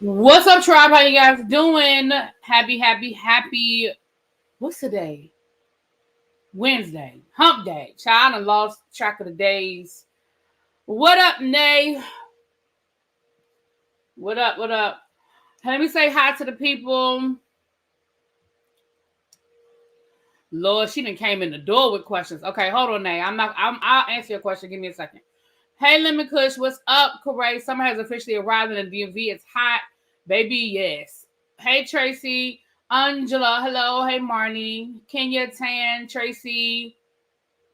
What's up, tribe? How you guys doing? Happy. What's today? Wednesday. Hump day. Child, I lost track of the days. What up, Nay? What up? Let me say hi to the people. Lord, she done came in the door with questions. Okay, hold on, Nay. I'll answer your question. Give me a second. Hey, Lemon Kush, what's up, Corey? Summer has officially arrived in the DMV. It's hot. Baby, yes. Hey, Tracy. Angela, hello. Hey, Marnie. Kenya, Tan, Tracy.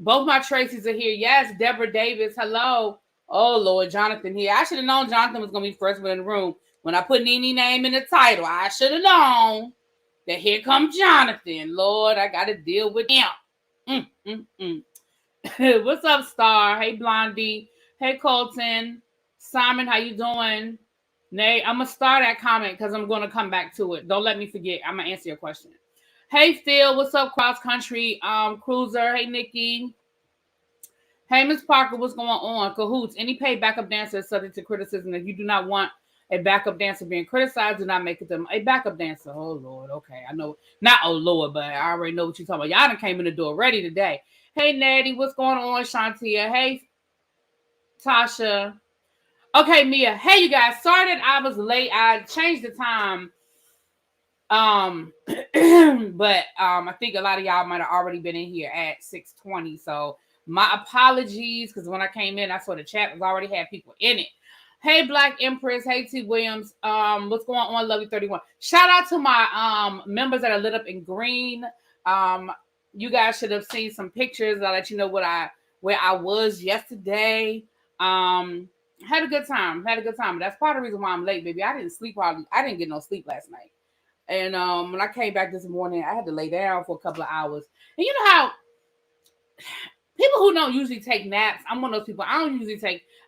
Both my Tracys are here. Yes, Deborah Davis, hello. Oh, Lord, Jonathan here. I should have known Jonathan was going to be first one in the room. When I put Nene name in the title, I should have known that here comes Jonathan. Lord, I got to deal with him. What's up, Star? Hey, Blondie. Hey, Colton. Simon, how you doing? Nay, I'm going to start that comment because I'm going to come back to it. Don't let me forget. I'm going to answer your question. Hey, Phil. What's up, Cross Country Cruiser? Hey, Nikki. Hey, Miss Parker. What's going on? Cahoots. Any paid backup dancer is subject to criticism. If you do not want a backup dancer being criticized, do not make it them a backup dancer. Oh, Lord. Okay. I know. Not oh, Lord, but I already know what you're talking about. Y'all done came in the door ready today. Hey, Natty. What's going on, Shantia? Hey, Tasha. Okay, Mia. Hey, you guys. Sorry that I was late. I changed the time. But I think a lot of y'all might have already been in here at 6:20. So my apologies, because when I came in, I saw the chat was already had people in it. Hey, Black Empress. Hey, T. Williams. What's going on, Lovey 31? Shout out to my members that are lit up in green. You guys should have seen some pictures. I'll let you know where I was yesterday. Had a good time. That's part of the reason why I'm late, baby. I didn't sleep hardly. I didn't get no sleep last night. And when I came back this morning, I had to lay down for a couple of hours. And you know how people who don't usually take naps, I'm one of those people.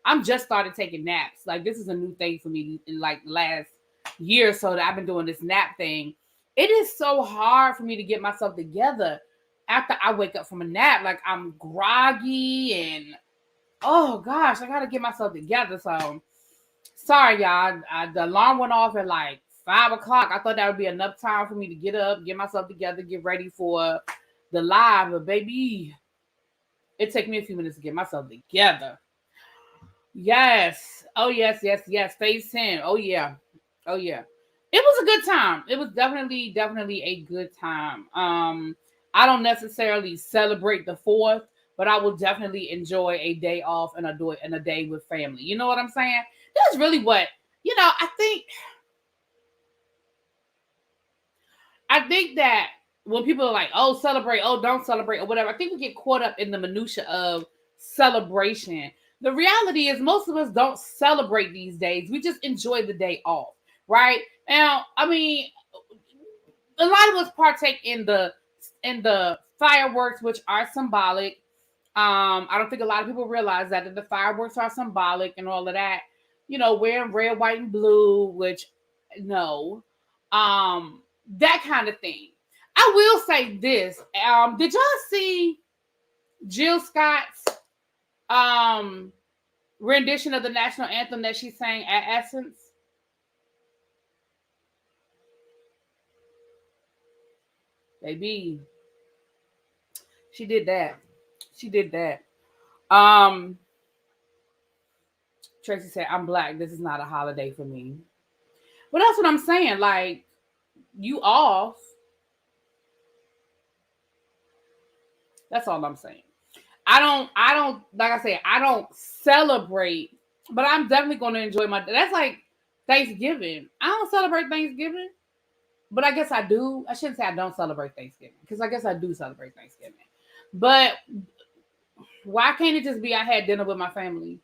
I'm just started taking naps. Like, this is a new thing for me in like the last year or so that I've been doing this nap thing. It is so hard for me to get myself together after I wake up from a nap. Like, I'm groggy and oh gosh, I gotta get myself together. So sorry, y'all. The alarm went off at like 5 o'clock. I thought that would be enough time for me to get up, get myself together, get ready for the live. But baby, it took me a few minutes to get myself together. Yes. Oh, yes. Phase 10. Oh, yeah. It was a good time. It was definitely a good time. I don't necessarily celebrate the 4th, but I will definitely enjoy a day off and a day with family. You know what I'm saying? That's really what, I think that when people are like, oh, celebrate, oh, don't celebrate, or whatever, I think we get caught up in the minutia of celebration. The reality is most of us don't celebrate these days. We just enjoy the day off, right? Now, I mean, a lot of us partake in the fireworks, which are symbolic. I don't think a lot of people realize that the fireworks are symbolic and all of that. Wearing red, white, and blue, which no. That kind of thing. I will say this. Did y'all see Jill Scott's rendition of the national anthem that she sang at Essence? Baby. She did that. Tracy said, I'm Black. This is not a holiday for me. But that's what I'm saying. Like, you off. That's all I'm saying. I don't, like I said, I don't celebrate, but I'm definitely going to enjoy that's like Thanksgiving. I don't celebrate Thanksgiving, but I guess I do. I shouldn't say I don't celebrate Thanksgiving, because I guess I do celebrate Thanksgiving. But why can't it just be I had dinner with my family?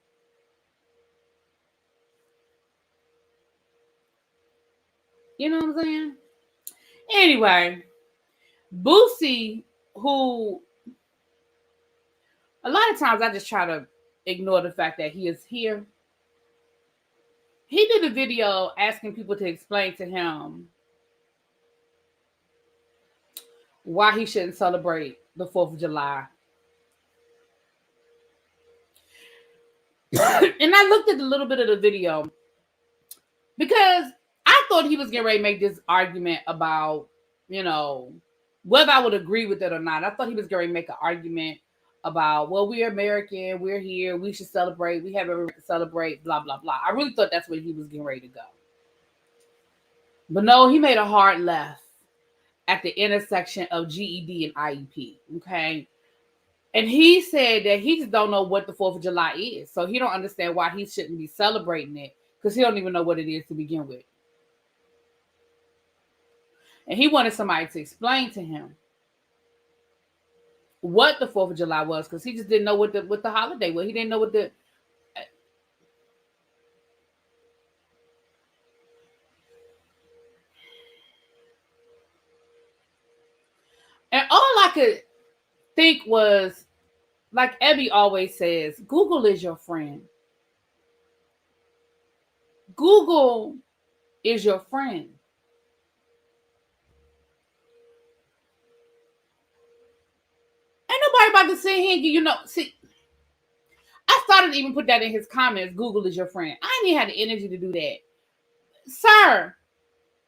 You know what I'm saying? Anyway, Boosie, who a lot of times I just try to ignore the fact that he is here. He did a video asking people to explain to him why he shouldn't celebrate the 4th of July. And I looked at a little bit of the video because I thought he was getting ready to make this argument about, you know, whether I would agree with it or not. I thought he was going to make an argument about, well, we're American, we're here, we should celebrate, we have every right to celebrate, blah, blah, blah. I really thought that's where he was getting ready to go. But no, he made a hard left at the intersection of GED and IEP, okay? And he said that he just don't know what the 4th of July is. So he don't understand why he shouldn't be celebrating it because he don't even know what it is to begin with. And he wanted somebody to explain to him what the 4th of July was because he just didn't know what the holiday was. He didn't know what the... And all I could think was, like Abby always says, Google is your friend. Google is your friend. Ain't nobody about to sit here and you know, see, I started to even put that in his comments, Google is your friend. I ain't even had the energy to do that. Sir,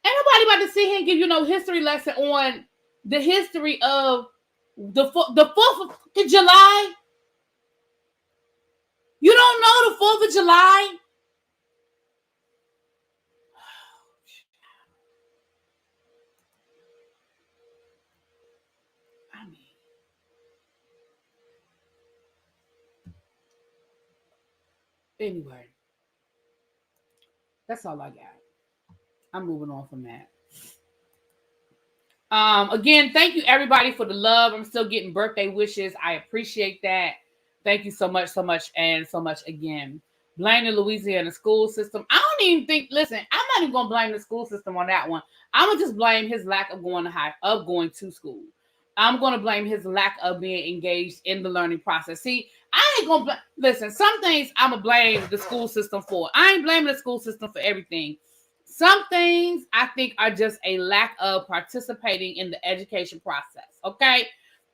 ain't nobody about to sit here and give you no history lesson on the history of the 4th of July. You don't know the 4th of July? I mean, anyway, that's all I got. I'm moving on from that. Again, thank you everybody for the love. I'm still getting birthday wishes. I appreciate that. Thank you so much, and so much again. Blame the Louisiana school system. I don't even think, listen, I'm not even gonna blame the school system on that one. I'm gonna just blame his lack of going to school. I'm gonna blame his lack of being engaged in the learning process. See, I ain't gonna listen, some things I'm gonna blame the school system for. I ain't blaming the school system for everything. Some things I think are just a lack of participating in the education process. Okay,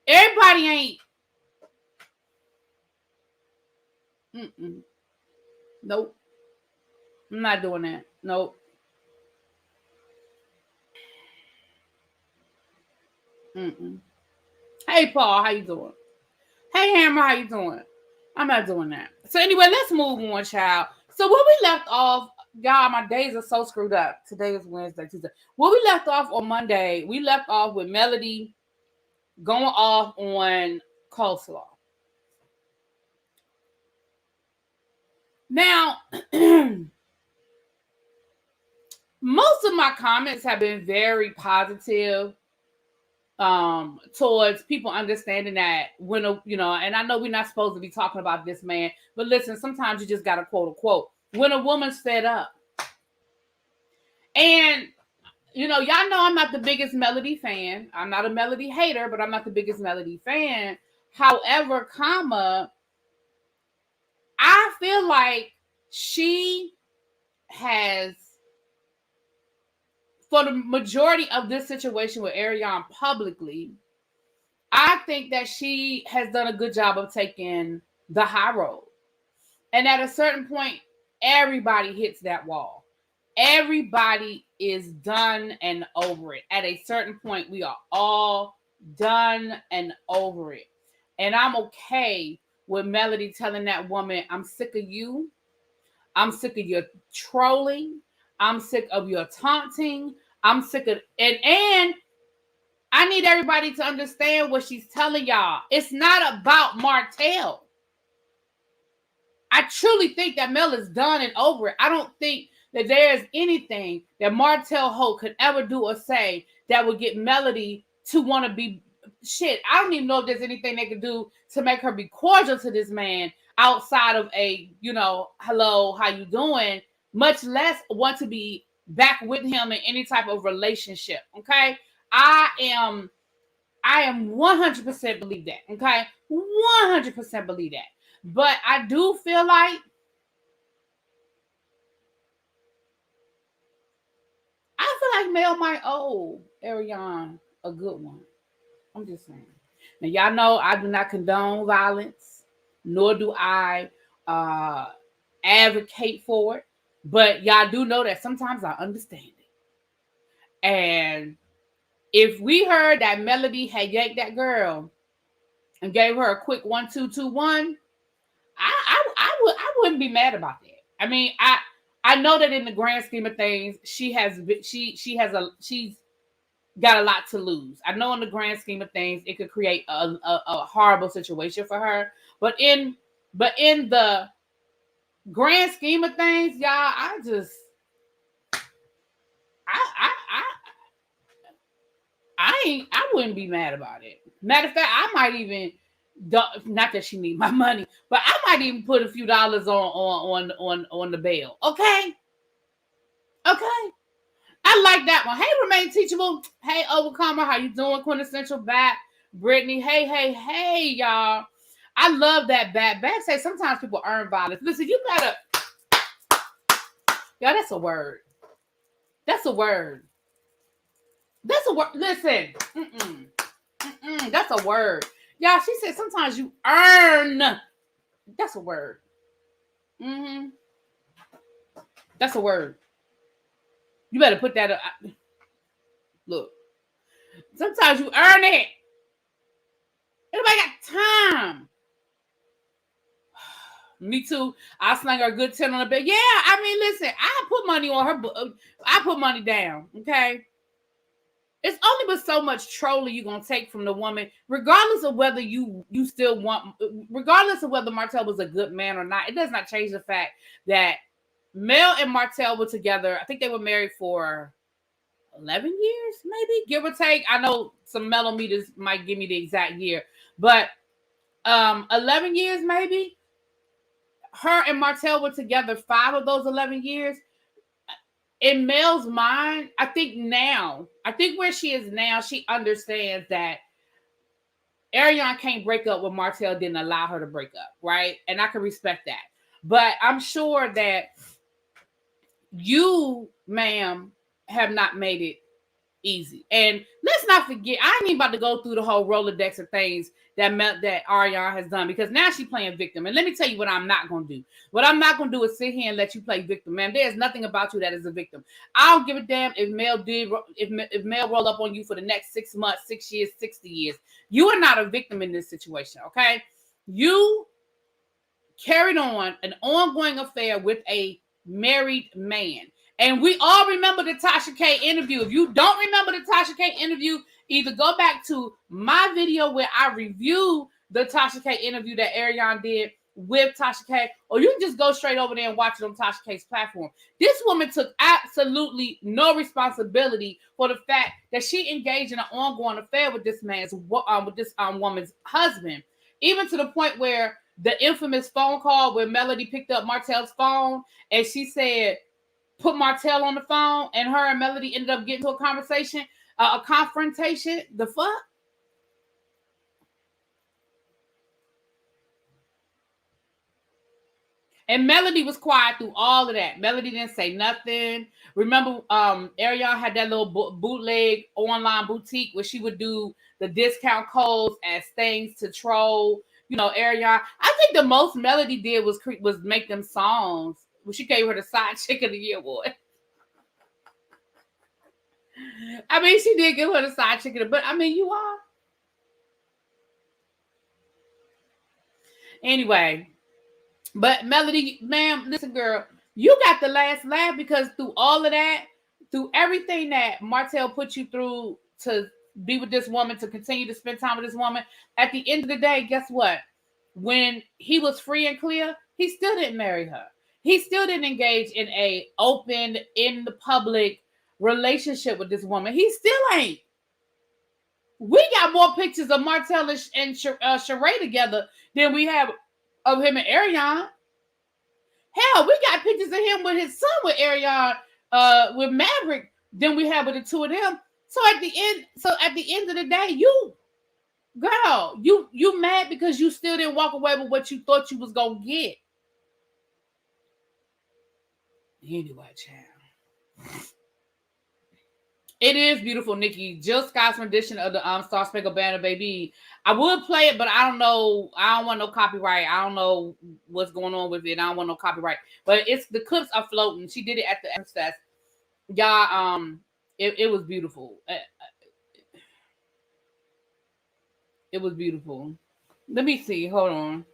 everybody ain't. Nope, I'm not doing that. Nope. Hey Paul, how you doing? Hey Hammer, how you doing? I'm not doing that. So anyway, let's move on, child. So where we left off, y'all, my days are so screwed up. Today is Wednesday, Tuesday. Where we left off on Monday, we left off with Melody going off on coleslaw. Now, most of my comments have been very positive towards people understanding that when and I know we're not supposed to be talking about this man, but listen, sometimes you just gotta quote unquote when a woman's fed up. And y'all know I'm not the biggest Melody fan. I'm not a Melody hater, but I'm not the biggest Melody fan. However, I feel like she has, for the majority of this situation with Arion publicly, I think that she has done a good job of taking the high road. And at a certain point, everybody hits that wall. Everybody is done and over it. At a certain point, we are all done and over it. And I'm okay with Melody telling that woman, I'm sick of you. I'm sick of your trolling. I'm sick of your taunting. I'm sick of and I need everybody to understand what she's telling y'all. It's not about Martell. I truly think that Mel is done and over it. I don't think that there's anything that Martell Holt could ever do or say that would get Melody to want to be shit. I don't even know if there's anything they could do to make her be cordial to this man outside of a, hello, how you doing? Much less want to be back with him in any type of relationship. Okay. I am 100% believe that. Okay. 100% believe that. But I do feel like Mel might owe Arion a good one. I'm just saying. Now, y'all know I do not condone violence, nor do I advocate for it. But y'all do know that sometimes I understand it. And if we heard that Melody had yanked that girl and gave her a quick 1, 2, 2, 1, I wouldn't be mad about that. I mean, I know that in the grand scheme of things, she's got a lot to lose. I know in the grand scheme of things, it could create a horrible situation for her. But in the grand scheme of things, y'all, I wouldn't be mad about it. Matter of fact, I might even, not that she need my money, but I might even put a few dollars on the bail. Okay. I like that one. Hey, Remain Teachable. Hey, Overcomer. How you doing? Quintessential Bat. Brittany. Hey, y'all. I love that Bat. Bat say sometimes people earn violence. Listen, you gotta. Y'all, that's a word. That's a word. Listen. That's a word. Y'all, she said sometimes you earn. That's a word. That's a word. You better put that up. Look. Sometimes you earn it. Everybody got time. Me too. I slang her a good 10 on the bed. Yeah, I mean, listen, I put money on her. I put money down, okay? It's only but so much trolling you're going to take from the woman, regardless of whether you still want, regardless of whether Martell was a good man or not. It does not change the fact that Mel and Martell were together. I think they were married for 11 years, maybe, give or take. I know some mellometers might give me the exact year, but 11 years, maybe. Her and Martell were together 5 of those 11 years. In Mel's mind, I think where she is now, she understands that Arion can't break up what Martell didn't allow her to break up, right? And I can respect that. But I'm sure that you, ma'am, have not made it easy. And let's not forget, I ain't even about to go through the whole Rolodex of things that Arion has done, because now she's playing victim. And let me tell you what I'm not going to do. What I'm not going to do is sit here and let you play victim, man. There's nothing about you that is a victim. I don't give a damn if Mel roll up on you for the next 6 months, 6 years, 60 years. You are not a victim in this situation, okay? You carried on an ongoing affair with a married man. And we all remember the Tasha K interview. If you don't remember the Tasha K interview, either go back to my video where I review the Tasha K interview that Arion did with Tasha K, or you can just go straight over there and watch it on Tasha K's platform. This woman took absolutely no responsibility for the fact that she engaged in an ongoing affair with this woman's husband, even to the point where the infamous phone call where Melody picked up Martell's phone and she said, put Martell on the phone, and her and Melody ended up getting to a conversation, a confrontation. The fuck? And Melody was quiet through all of that. Melody didn't say nothing. Remember, Arion had that little bootleg online boutique where she would do the discount codes as things to troll, Arion. I think the most Melody did was make them songs. Well, she gave her the side chick of the year award. I mean, she did give her the side chick of the year, but I mean, you are. Anyway, but Melody, ma'am, listen, girl, you got the last laugh, because through all of that, through everything that Martell put you through to be with this woman, to continue to spend time with this woman, at the end of the day, guess what? When he was free and clear, he still didn't marry her. He still didn't engage in a open, in the public relationship with this woman. He still ain't. We got more pictures of Martell and Sheree together than we have of him and Arion. Hell, we got pictures of him with his son with Arion, with Maverick, than we have with the two of them. So at the end of the day, you mad because you still didn't walk away with what you thought you was gonna get. Anyway, child. It is beautiful, Nikki. Jill Scott's rendition of the Star Spangled Banner, baby. I would play it, but I don't know. I don't want no copyright. I don't know what's going on with it. I don't want no copyright. But the clips are floating. She did it at the Fest. Y'all, It was beautiful. It was beautiful. Let me see. Hold on.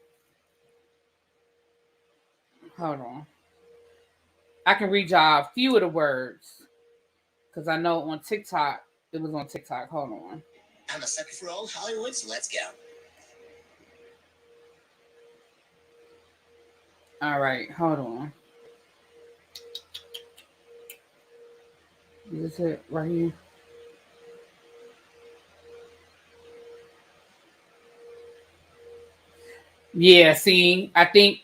Hold on. I can read y'all a few of the words because I know on TikTok it was on TikTok. Hold on. I'm a sucker for old Hollywood, so let's go. All right, hold on. Is this it right here? Yeah, see, I think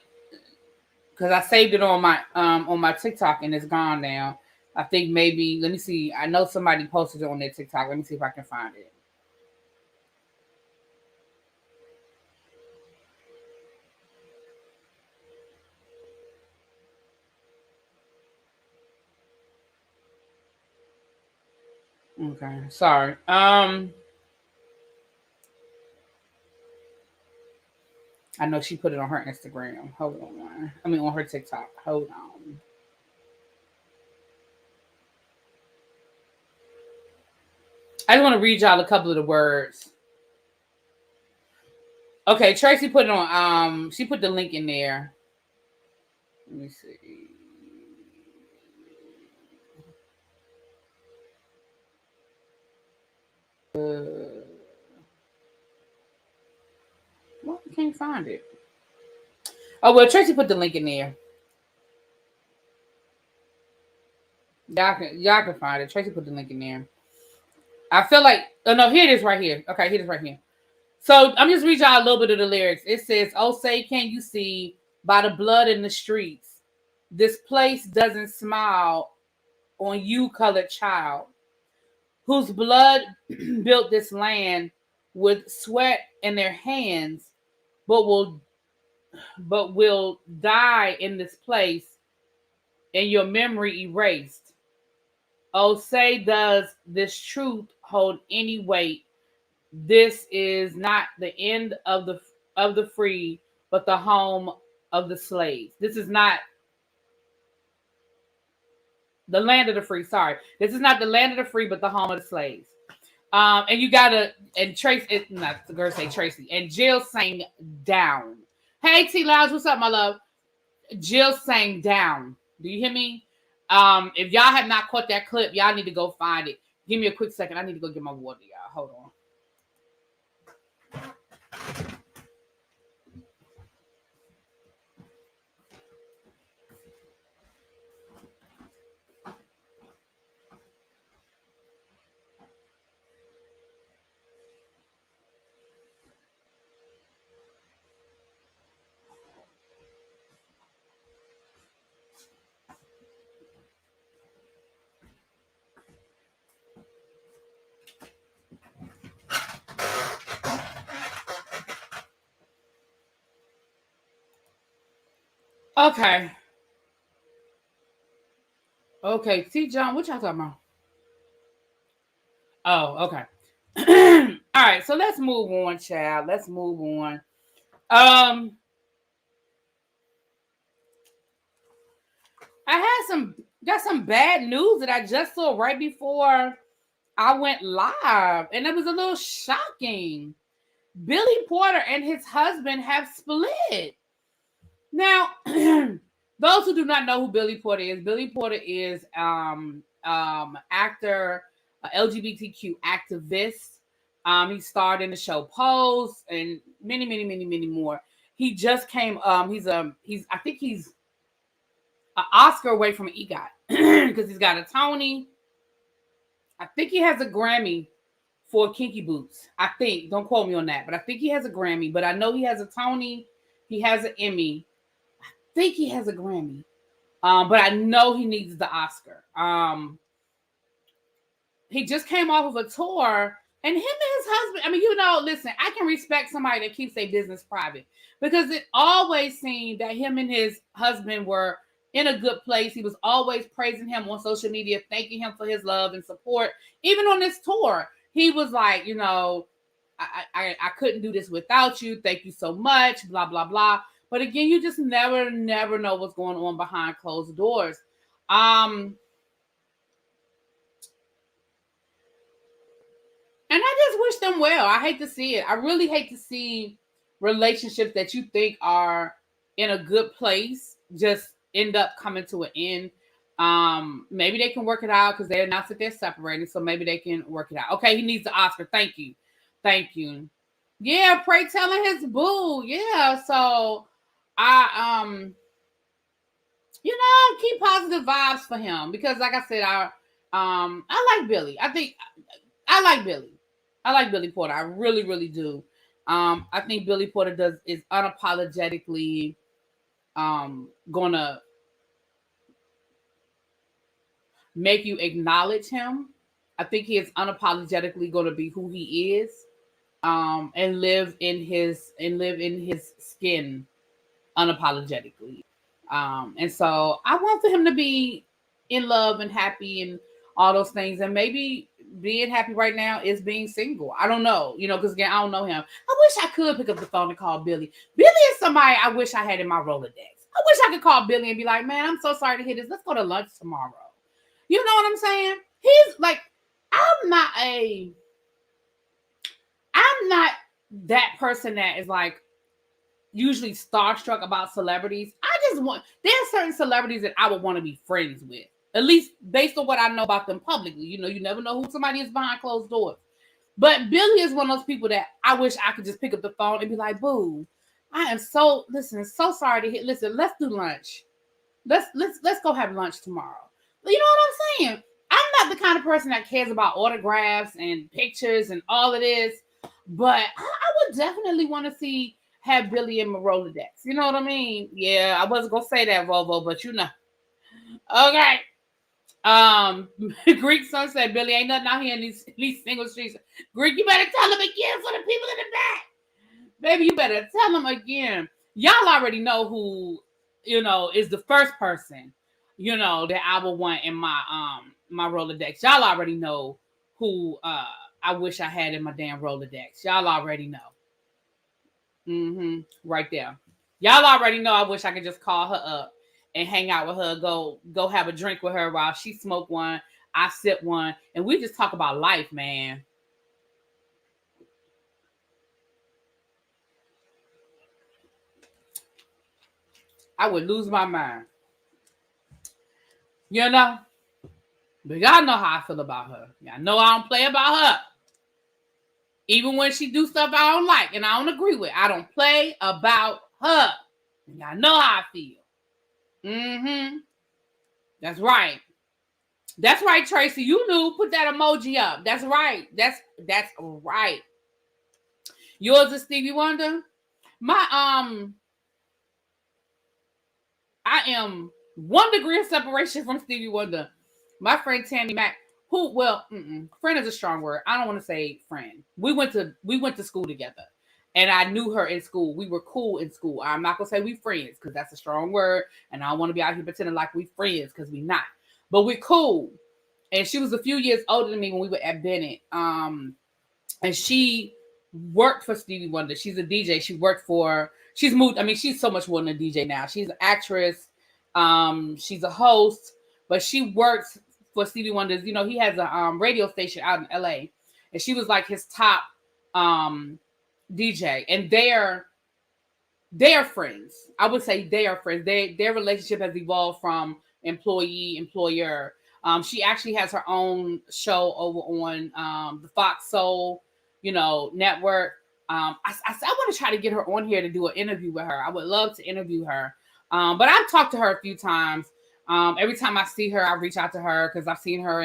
because I saved it on my TikTok and it's gone now. I think maybe let me see. I know somebody posted it on their TikTok. Let me see if I can find it. Okay, sorry. I know she put it on her Instagram. Hold on. I mean on her TikTok. Hold on. I just want to read y'all a couple of the words. Okay, Tracy put it on. She put the link in there. Let me see. Well, I can't find it. Oh well, Tracy put the link in there. Y'all can find it. Tracy put the link in there. I feel like oh no, here it is right here. Okay, here it is right here. So I'm just reading y'all a little bit of the lyrics. It says, "Oh, say can you see by the blood in the streets, this place doesn't smile on you, colored child, whose blood built this land with sweat in their hands, but will die in this place, and your memory erased. Oh, say does this truth hold any weight? This is not the end of the free, but the home of the slaves. This is not the land of the free. Sorry, this is not the land of the free, but the home of the slaves." And you gotta and Trace it not the girl say Tracy and Jill sang down. Hey T Lounge, what's up, my love? Jill sang down. Do you hear me? If y'all have not caught that clip, y'all need to go find it. Give me a quick second. I need to go get my water, y'all. Hold on. Okay. Okay. T John, what y'all talking about? Oh, okay. All right, so let's move on, child. Let's move on. I got some bad news that I just saw right before I went live, and it was a little shocking. Billy Porter and his husband have split. Now, those who do not know who Billy Porter is actor, LGBTQ activist. He starred in the show Pose and many more. He just came. He's I think he's an Oscar away from an EGOT because he's got a Tony. I think he has a Grammy for Kinky Boots. I think. Don't quote me on that, but I think he has a Grammy. But I know he has a Tony. He has an Emmy. I think he has a Grammy. But I know he needs the Oscar. He just came off of a tour, and him and his husband. I mean, listen, I can respect somebody that keeps their business private because it always seemed that him and his husband were in a good place. He was always praising him on social media, thanking him for his love and support. Even on this tour, he was like, I couldn't do this without you. Thank you so much, blah, blah, blah. But again, you just never know what's going on behind closed doors. And I just wish them well. I hate to see it. I really hate to see relationships that you think are in a good place just end up coming to an end. Maybe they can work it out because they announced that they're separating, so maybe they can work it out. Okay, he needs the Oscar. Thank you. Thank you. Yeah, pray telling his boo. Yeah, so I keep positive vibes for him because like I said, I like Billy. I like Billy. I like Billy Porter. I really, really do. I think Billy Porter is unapologetically gonna make you acknowledge him. I think he is unapologetically gonna be who he is, and live in his skin unapologetically. And so I want for him to be in love and happy and all those things. And maybe being happy right now is being single. I don't know, because again, I don't know him. I wish I could pick up the phone and call Billy. Billy is somebody I wish I had in my Rolodex. I wish I could call Billy and be like, man, I'm so sorry to hear this. Let's go to lunch tomorrow. You know what I'm saying? He's like, I'm not that person that is like usually starstruck about celebrities. There are certain celebrities that I would want to be friends with, at least based on what I know about them publicly. You never know who somebody is behind closed doors. But Billy is one of those people that I wish I could just pick up the phone and be like, boo, I am so sorry to hear. Listen, let's do lunch. Let's go have lunch tomorrow. You know what I'm saying? I'm not the kind of person that cares about autographs and pictures and all of this, but I would definitely want to have Billy in my Rolodex. You know what I mean? Yeah, I wasn't gonna say that, Volvo, but Okay. Greek son said, Billy, ain't nothing out here in these single streets. Greek, you better tell them again for the people in the back. Baby, you better tell them again. Y'all already know who, is the first person, that I would want in my Rolodex. Y'all already know who I wish I had in my damn Rolodex. Y'all already know. Right there. Y'all already know I wish I could just call her up and hang out with her, go have a drink with her while she smoke one, I sip one, and we just talk about life, man. I would lose my mind. But y'all know how I feel about her. Y'all know I don't play about her. Even when she do stuff I don't like and I don't agree with, I don't play about her. Y'all know how I feel. That's right. That's right, Tracy. You knew. Put that emoji up. That's right. That's right. Yours is Stevie Wonder. I am 1 degree of separation from Stevie Wonder. My friend Tammy Mack, friend is a strong word. I don't want to say friend. We went to school together, and I knew her in school. We were cool in school. I'm not gonna say we friends because that's a strong word, and I don't want to be out here pretending like we friends because we not. But we're cool. And she was a few years older than me when we were at Bennett. And she worked for Stevie Wonder. She's a DJ. She's moved. I mean, she's so much more than a DJ now. She's an actress. She's a host, but she works for Stevie Wonder's. He has a radio station out in LA, and she was like his top DJ. And they are friends. I would say they are friends. Their relationship has evolved from employer. She actually has her own show over on the Fox Soul, network. I want to try to get her on here to do an interview with her. I would love to interview her. But I've talked to her a few times. Every time I see her, I reach out to her because I've seen her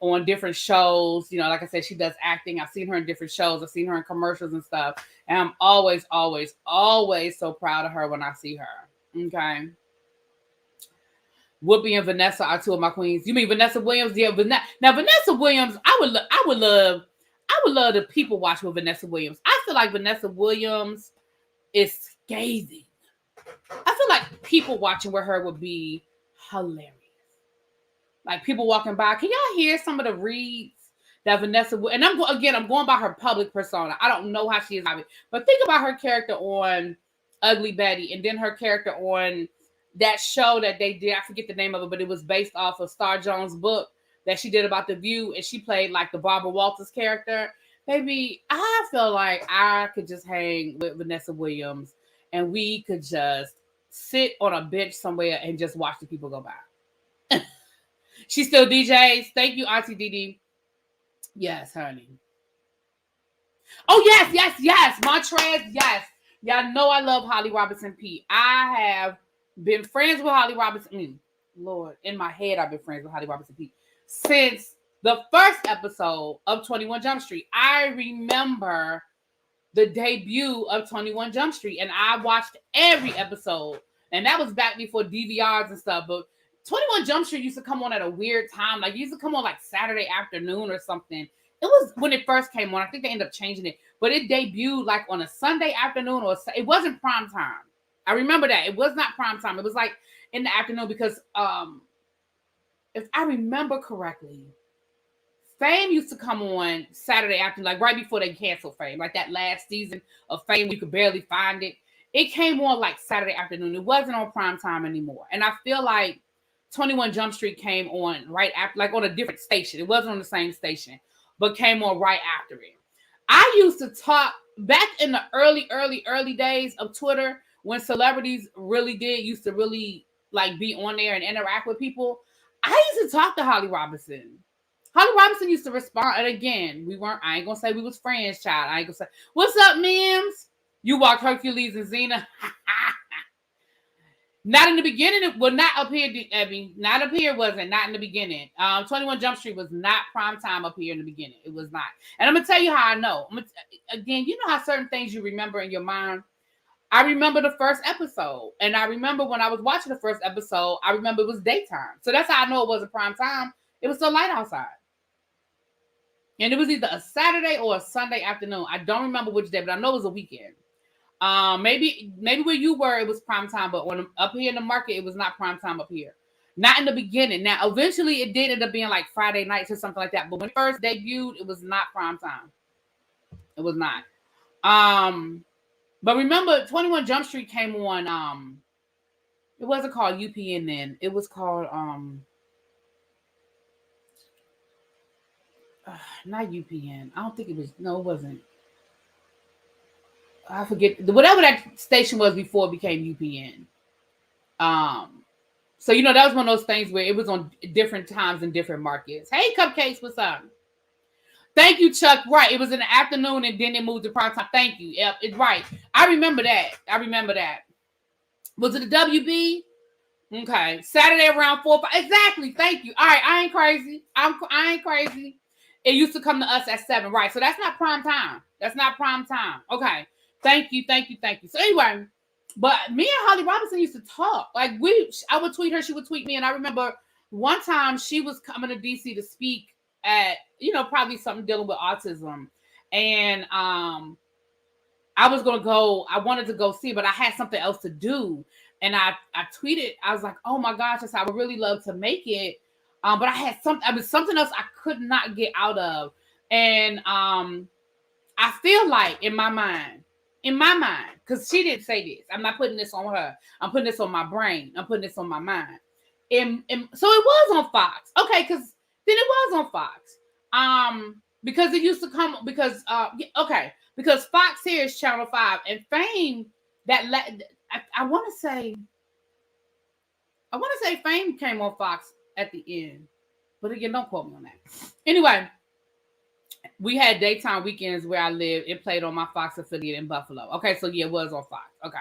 on different shows. Like I said, she does acting. I've seen her in different shows. I've seen her in commercials and stuff. And I'm always, always, always so proud of her when I see her. Okay. Whoopi and Vanessa are two of my queens. You mean Vanessa Williams? Yeah, now Vanessa Williams, I would love to people watch with Vanessa Williams. I feel like Vanessa Williams is scathing. I feel like people watching with her would be hilarious. Like people walking by, can y'all hear some of the reads that Vanessa? And I'm going by her public persona. I don't know how she is, but think about her character on Ugly Betty, and then her character on that show that they did. I forget the name of it, but it was based off of Star Jones' book. that she did about The View, and she played like the Barbara Walters character. Baby, I feel like I could just hang with Vanessa Williams and we could just sit on a bench somewhere and just watch the people go by. She still DJs. Thank you, Auntie Didi. Yes, honey. Oh, yes. Montrez, yes. Y'all know I love Holly Robinson Peete. I have been friends with Holly Robinson. Lord, in my head, I've been friends with Holly Robinson Peete since the first episode of 21 Jump Street. I remember the debut of 21 Jump Street, and I watched every episode. And that was back before DVRs and stuff. But 21 Jump Street used to come on at a weird time. Like, it used to come on like Saturday afternoon or something. It was when it first came on. I think they ended up changing it. But it debuted like on a Sunday afternoon, or it wasn't prime time. I remember that. It was not prime time. It was like in the afternoon because if I remember correctly, Fame used to come on Saturday afternoon, like right before they canceled Fame. Like that last season of Fame, you could barely find it. It came on like Saturday afternoon. It wasn't on prime time anymore. And I feel like 21 Jump Street came on right after, like on a different station. It wasn't on the same station, but came on right after it. I used to talk back in the early days of Twitter when celebrities used to really like be on there and interact with people. I used to talk to Holly Robinson. Holly Robinson used to respond. And again, I ain't gonna say we was friends, child. I ain't gonna say, what's up, Mims? You walked Hercules and Xena. Not in the beginning. It will not up here, Abby. Not up here, wasn't. Not in the beginning. 21 Jump Street was not prime time up here in the beginning. It was not. And I'm going to tell you how I know. Again, you know how certain things you remember in your mind? I remember the first episode. And I remember when I was watching the first episode, I remember it was daytime. So that's how I know it wasn't prime time. It was still light outside. And it was either a Saturday or a Sunday afternoon. I don't remember which day, but I know it was a weekend. Maybe where you were, it was prime time, but up here in the market, it was not prime time up here. Not in the beginning. Now, eventually, it did end up being like Friday nights or something like that. But when it first debuted, it was not prime time. It was not. But remember, 21 Jump Street came on. It wasn't called UPN then. It was called not UPN. I don't think it was. No, it wasn't. I forget whatever that station was before it became UPN. So that was one of those things where it was on different times in different markets. Hey, Cupcakes, what's up? Thank you, Chuck. Right, it was in the afternoon and then it moved to prime time. Thank you. Yep, it's right. I remember that. Was it the WB? Okay, Saturday around 4 5. Exactly. Thank you. All right, I ain't crazy. I ain't crazy. It used to come to us at 7, right? So that's not prime time. Okay. Thank you. So anyway, but me and Holly Robinson used to talk. Like I would tweet her, she would tweet me. And I remember one time she was coming to DC to speak at, probably something dealing with autism. And I wanted to go see, but I had something else to do. And I tweeted, I was like, oh my gosh, I would really love to make it. But I had something else I could not get out of. And I feel like in my mind, because she didn't say this. I'm not putting this on her. I'm putting this on my brain. I'm putting this on my mind. And so it was on Fox. Okay, because then it was on Fox. Because it used to come, because Fox here is Channel 5. And Fame, I want to say Fame came on Fox at the end. But again, don't quote me on that. Anyway, we had daytime weekends where I lived. It played on my Fox affiliate in Buffalo. Okay, so yeah, it was on Fox. Okay.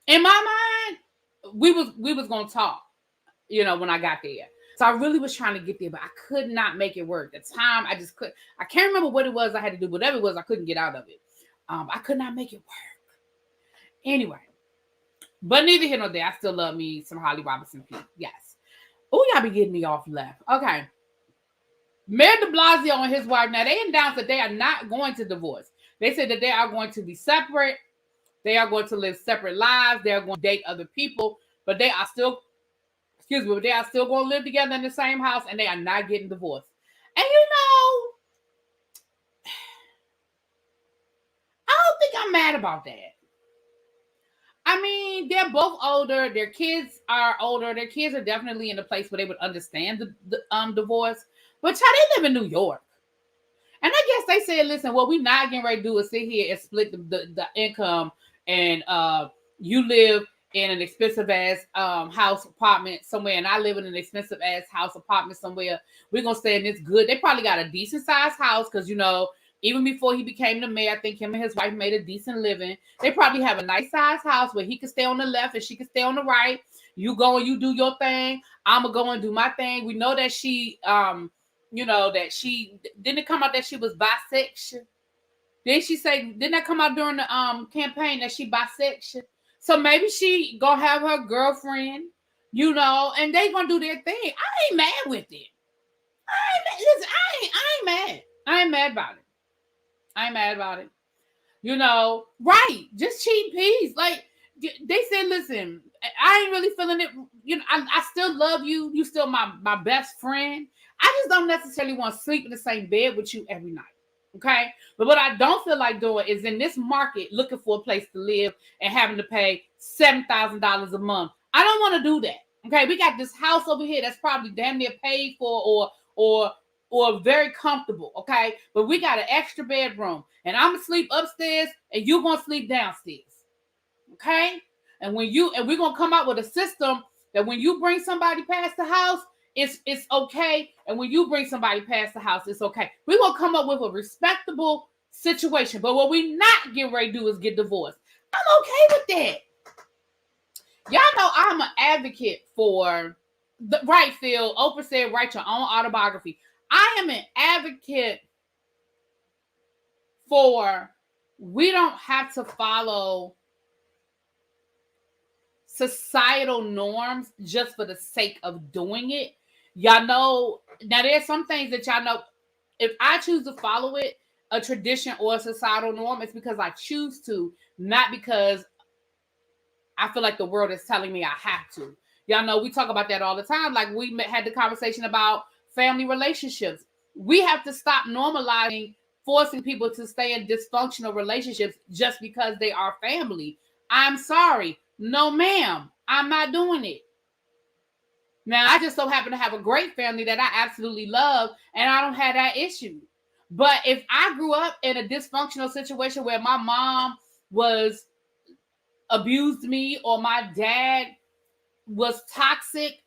In my mind, we was gonna talk, when I got there. So I really was trying to get there, but I could not make it work. The time, I just couldn't. I can't remember what it was I had to do. Whatever it was, I couldn't get out of it. I could not make it work. Anyway, but neither here nor there. I still love me some Holly Robinson Peete. Yes. Oh, y'all be getting me off left. Okay. Mayor de Blasio and his wife, now they announced that they are not going to divorce. They said that they are going to be separate. They are going to live separate lives. They are going to date other people, but they are still going to live together in the same house, and they are not getting divorced. And I don't think I'm mad about that. I mean, they're both older. Their kids are older. Their kids are definitely in a place where they would understand the divorce. But child, they live in New York. And I guess they said, listen, what we not getting ready to do is sit here and split the income, and you live in an expensive ass house apartment somewhere, and I live in an expensive ass house apartment somewhere. We're gonna stay in this good. They probably got a decent sized house because even before he became the mayor, I think him and his wife made a decent living. They probably have a nice sized house where he can stay on the left and she can stay on the right. You go and you do your thing. I'ma go and do my thing. We know that she that she didn't it come out that she was bisexual. Didn't that come out during the campaign that she bisexual? So maybe she gonna have her girlfriend, and they gonna do their thing. I ain't mad with it. I ain't mad. I ain't mad about it. I ain't mad about it. Right? Just cheap peas. Like they said, listen, I ain't really feeling it. I still love you. You still my best friend. I just don't necessarily want to sleep in the same bed with you every night. Okay. But what I don't feel like doing is in this market looking for a place to live and having to pay $7,000 a month. I don't want to do that. Okay. We got this house over here that's probably damn near paid for or very comfortable. Okay. But we got an extra bedroom and I'm gonna sleep upstairs and you're gonna sleep downstairs. Okay. And we're gonna come up with a system that when you bring somebody past the house, it's okay. And when you bring somebody past the house, it's okay. We're going to come up with a respectable situation. But what we not getting ready to do is get divorced. I'm okay with that. Y'all know I'm an advocate for the right field. Oprah said, write your own autobiography. I am an advocate for we don't have to follow societal norms just for the sake of doing it. Y'all know, now there's some things that y'all know, if I choose to follow it, a tradition or a societal norm, it's because I choose to, not because I feel like the world is telling me I have to. Y'all know we talk about that all the time. Like we had the conversation about family relationships. We have to stop normalizing forcing people to stay in dysfunctional relationships just because they are family. I'm sorry. No, ma'am. I'm not doing it. Now, I just so happen to have a great family that I absolutely love, and I don't have that issue. But if I grew up in a dysfunctional situation where my mom was abused me or my dad was toxic,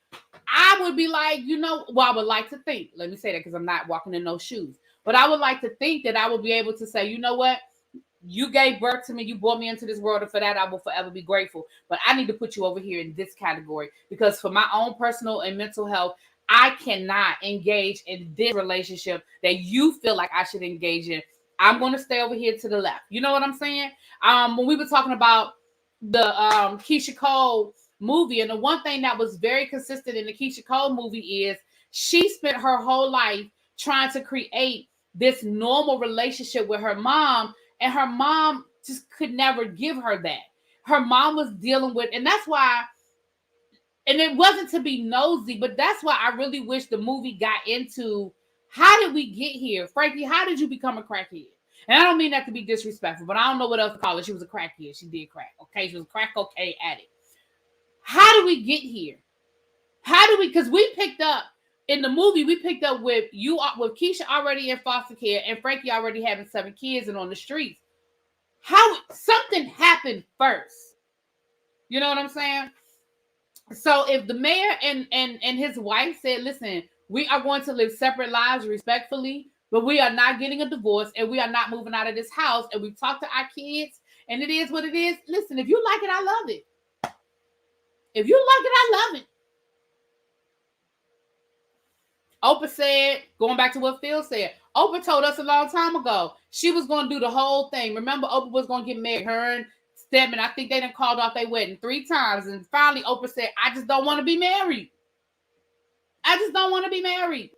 I would be like, I would like to think, let me say that because I'm not walking in those shoes, but I would like to think that I would be able to say, you know what? You gave birth to me. You brought me into this world. And for that, I will forever be grateful. But I need to put you over here in this category because for my own personal and mental health, I cannot engage in this relationship that you feel like I should engage in. I'm going to stay over here to the left. You know what I'm saying? When we were talking about the Keisha Cole movie, and the one thing that was very consistent in the Keisha Cole movie is she spent her whole life trying to create this normal relationship with her mom. And her mom just could never give her that. Her mom was dealing with, and that's why, and it wasn't to be nosy, but that's why I really wish the movie got into how did we get here? Frankie, how did you become a crackhead? And I don't mean that to be disrespectful, but I don't know what else to call it. She was a crackhead. She did crack. Okay. She was a crack cocaine addict. How did we get here? Because we picked up in the movie, with Keisha already in foster care and Frankie already having 7 kids and on the streets. How something happened first. You know what I'm saying? So if the mayor and his wife said, listen, we are going to live separate lives respectfully, but we are not getting a divorce and we are not moving out of this house, and we talk to our kids and it is what it is. Listen, if you like it, I love it. If you like it, I love it. Oprah said, going back to what Phil said, Oprah told us a long time ago she was going to do the whole thing. Remember, Oprah was going to get married. Her and Stedman, I think they done called off their wedding 3 times. And finally, Oprah said, I just don't want to be married. I just don't want to be married.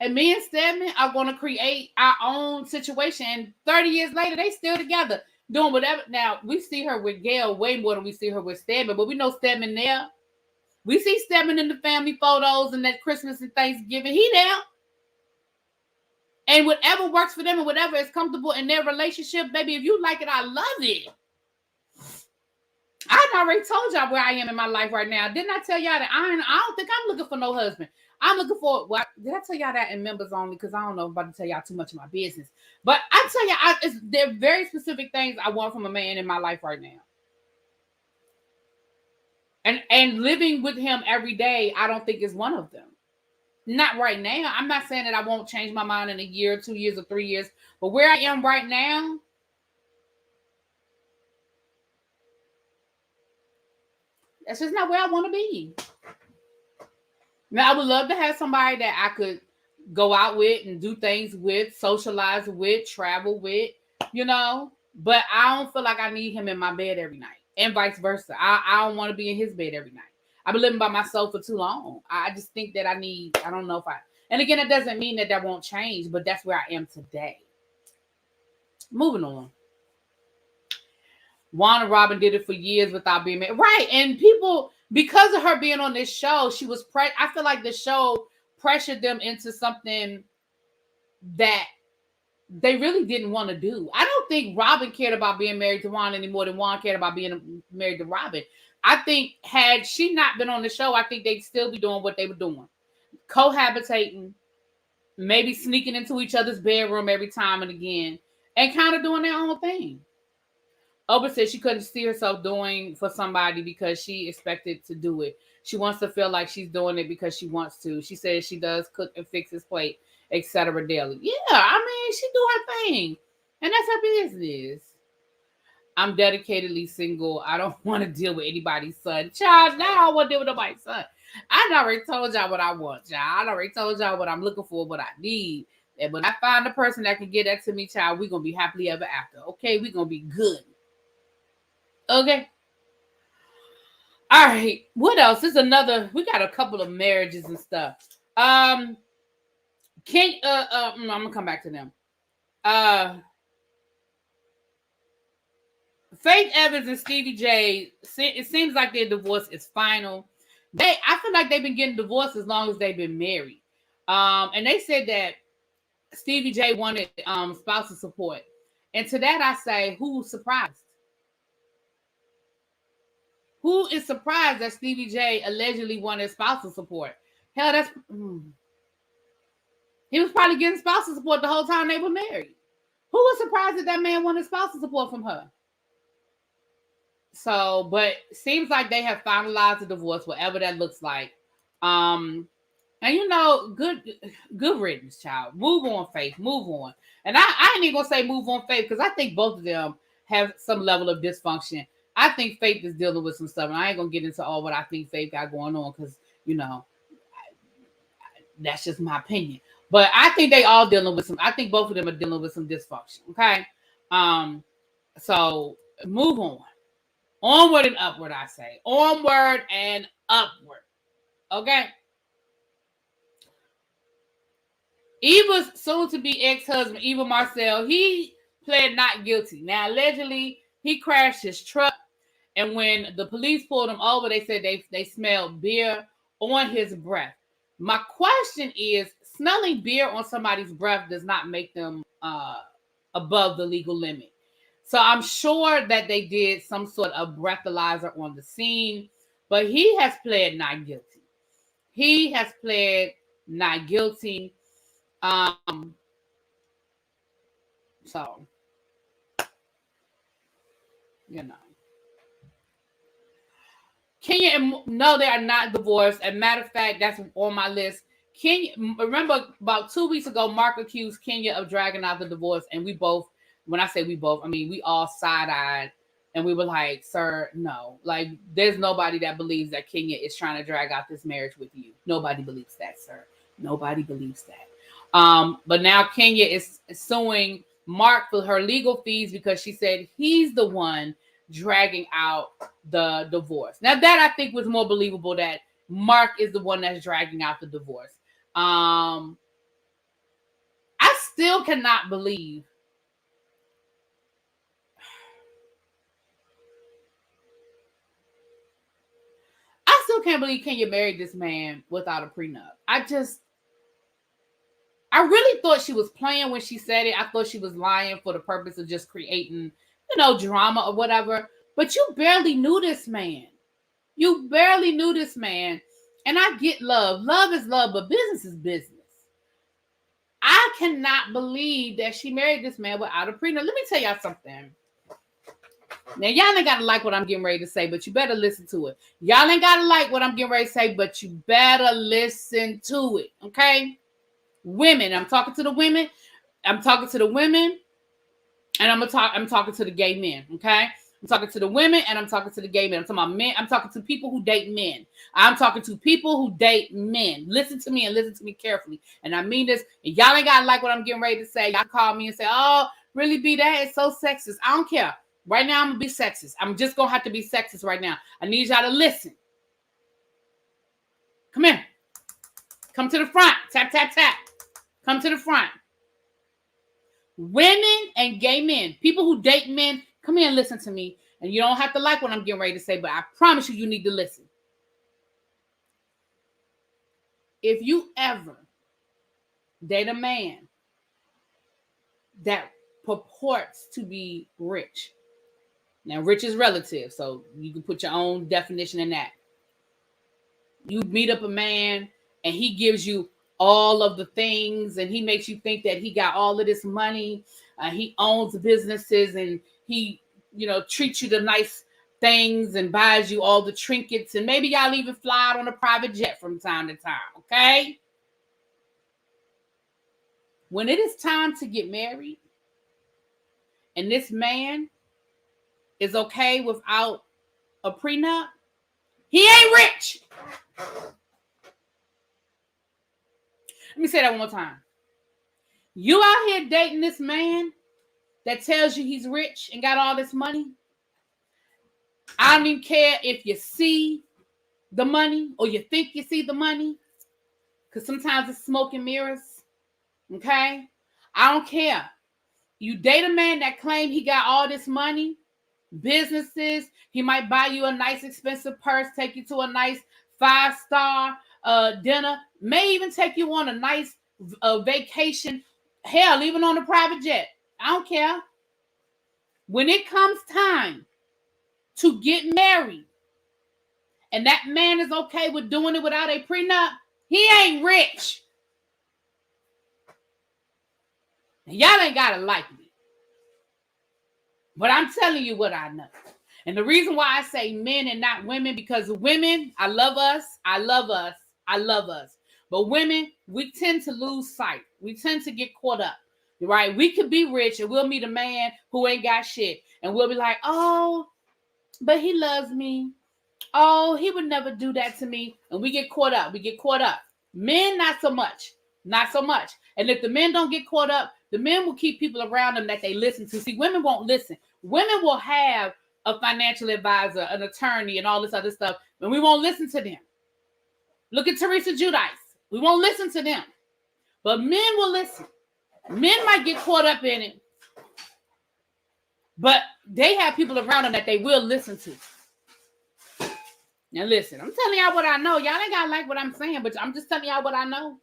And me and Stedman are going to create our own situation. And 30 years later, they still together doing whatever. Now, we see her with Gail way more than we see her with Stedman, but we know Stedman there. We see Stedman in the family photos and that Christmas and Thanksgiving. He there. And whatever works for them and whatever is comfortable in their relationship, baby, if you like it, I love it. I already told y'all where I am in my life right now. Didn't I tell y'all that I don't think I'm looking for no husband. I'm looking for, well, did I tell y'all that in members only? Because I don't know, I'm about to tell y'all too much of my business. But I tell y'all, there are very specific things I want from a man in my life right now. And living with him every day, I don't think is one of them. Not right now. I'm not saying that I won't change my mind in a year, 2 years, or 3 years. But where I am right now, that's just not where I want to be. Now, I would love to have somebody that I could go out with and do things with, socialize with, travel with, you know. But I don't feel like I need him in my bed every night. And vice versa. I don't want to be in his bed every night. I've been living by myself for too long. I just think that I don't know if I, and again, it doesn't mean that won't change, but that's where I am today. Moving on. Juan and Robin did it for years without being married. Right. And people, because of her being on this show, I feel like the show pressured them into something that they really didn't want to do. I don't think Robin cared about being married to Juan any more than Juan cared about being married to Robin. I think had she not been on the show, I think they'd still be doing what they were doing. Cohabitating, maybe sneaking into each other's bedroom every time and again, and kind of doing their own thing. Oprah said she couldn't see herself doing for somebody because she expected to do it. She wants to feel like she's doing it because she wants to. She says she does cook and fix his plate, etc. daily. Yeah, I mean, she do her thing. And that's her business. I'm dedicatedly single. I don't want to deal with anybody's son. Child, now I don't want to deal with nobody's son. I already told y'all what I want, y'all. I already told y'all what I'm looking for, what I need. And when I find a person that can get that to me, child, we're going to be happily ever after. Okay? We're going to be good. Okay. All right. What else? We got a couple of marriages and stuff. I'm gonna come back to them. Faith Evans and Stevie J, it seems like their divorce is final. I feel like they've been getting divorced as long as they've been married. And they said that Stevie J wanted spousal support. And to that I say, who's surprised? Who is surprised that Stevie J allegedly wanted spousal support? Hell, he was probably getting spousal support the whole time they were married. Who was surprised that man wanted spousal support from her? So, but it seems like they have finalized the divorce, whatever that looks like. And good riddance, child. Move on, Faith. Move on. And I ain't even gonna say move on, Faith, because I think both of them have some level of dysfunction. I think Faith is dealing with some stuff, and I ain't gonna get into all what I think Faith got going on, because that's just my opinion. But I think they all dealing with I think both of them are dealing with some dysfunction. Okay. So move on. Onward and upward, I say. Onward and upward. Okay. Eva's soon-to-be ex-husband, Eva Marcel, he pled not guilty. Now, allegedly, he crashed his truck, and when the police pulled him over, they said they smelled beer on his breath. My question is, smelling beer on somebody's breath does not make them above the legal limit. So I'm sure that they did some sort of breathalyzer on the scene, but he has pled not guilty. He has pled not guilty. So, Kenya, no, they are not divorced. As a matter of fact, that's on my list. Kenya, remember about 2 weeks ago, Mark accused Kenya of dragging out the divorce, and we both, when I say we both, I mean we all side-eyed, and we were like, sir, no. Like, there's nobody that believes that Kenya is trying to drag out this marriage with you. Nobody believes that, sir. Nobody believes that. But now Kenya is suing Mark for her legal fees because she said he's the one dragging out the divorce. Now that I think was more believable, that Mark is the one that's dragging out the divorce. I still cannot believe can't believe Kenya married this man without a prenup. I really thought she was playing when she said it. I thought she was lying for the purpose of just creating, drama or whatever. But you barely knew this man. You barely knew this man. And I get love. Love is love, but business is business. I cannot believe that she married this man without a prenup. Let me tell y'all something. Now, y'all ain't got to like what I'm getting ready to say, but you better listen to it. Y'all ain't got to like what I'm getting ready to say, but you better listen to it, okay? Women, I'm talking to the women. I'm talking to the women, and I'm talking to the gay men, okay? I'm talking to the women, and I'm talking to the gay men. I'm talking about men. I'm talking to people who date men. I'm talking to people who date men. Listen to me and listen to me carefully. And I mean this. And y'all ain't got to like what I'm getting ready to say. Y'all call me and say, oh, really, B, that is so sexist. I don't care. Right now, I'm going to be sexist. I'm just going to have to be sexist right now. I need y'all to listen. Come here. Come to the front. Tap, tap, tap. Come to the front. Women and gay men, people who date men, come here and listen to me. And you don't have to like what I'm getting ready to say, but I promise you, you need to listen. If you ever date a man that purports to be rich, now rich is relative, so you can put your own definition in that. You meet up a man and he gives you all of the things and he makes you think that he got all of this money. He owns businesses and he, treats you to nice things and buys you all the trinkets. And maybe y'all even fly out on a private jet from time to time. Okay. When it is time to get married and this man is okay without a prenup, he ain't rich. Let me say that one more time. You out here dating this man that tells you he's rich and got all this money. I don't even care if you see the money or you think you see the money, because sometimes it's smoke and mirrors. Okay? I don't care. You date a man that claims he got all this money, businesses, he might buy you a nice expensive purse, take you to a nice 5-star dinner, may even take you on a nice vacation, hell, even on a private jet. I don't care. When it comes time to get married and that man is okay with doing it without a prenup, he ain't rich. Y'all ain't gotta like me, but I'm telling you what I know. And the reason why I say men and not women, because women, I love us. But women, we tend to lose sight. We tend to get caught up, right? We could be rich and we'll meet a man who ain't got shit. And we'll be like, oh, but he loves me. Oh, he would never do that to me. And we get caught up. Men, not so much. And if the men don't get caught up, the men will keep people around them that they listen to. See, women won't listen. Women will have a financial advisor, an attorney, and all this other stuff, and we won't listen to them. Look at Teresa Giudice. We won't listen to them. But men will listen. Men might get caught up in it, but they have people around them that they will listen to. Now listen, I'm telling y'all what I know. Y'all ain't gotta like what I'm saying, but I'm just telling y'all what I know.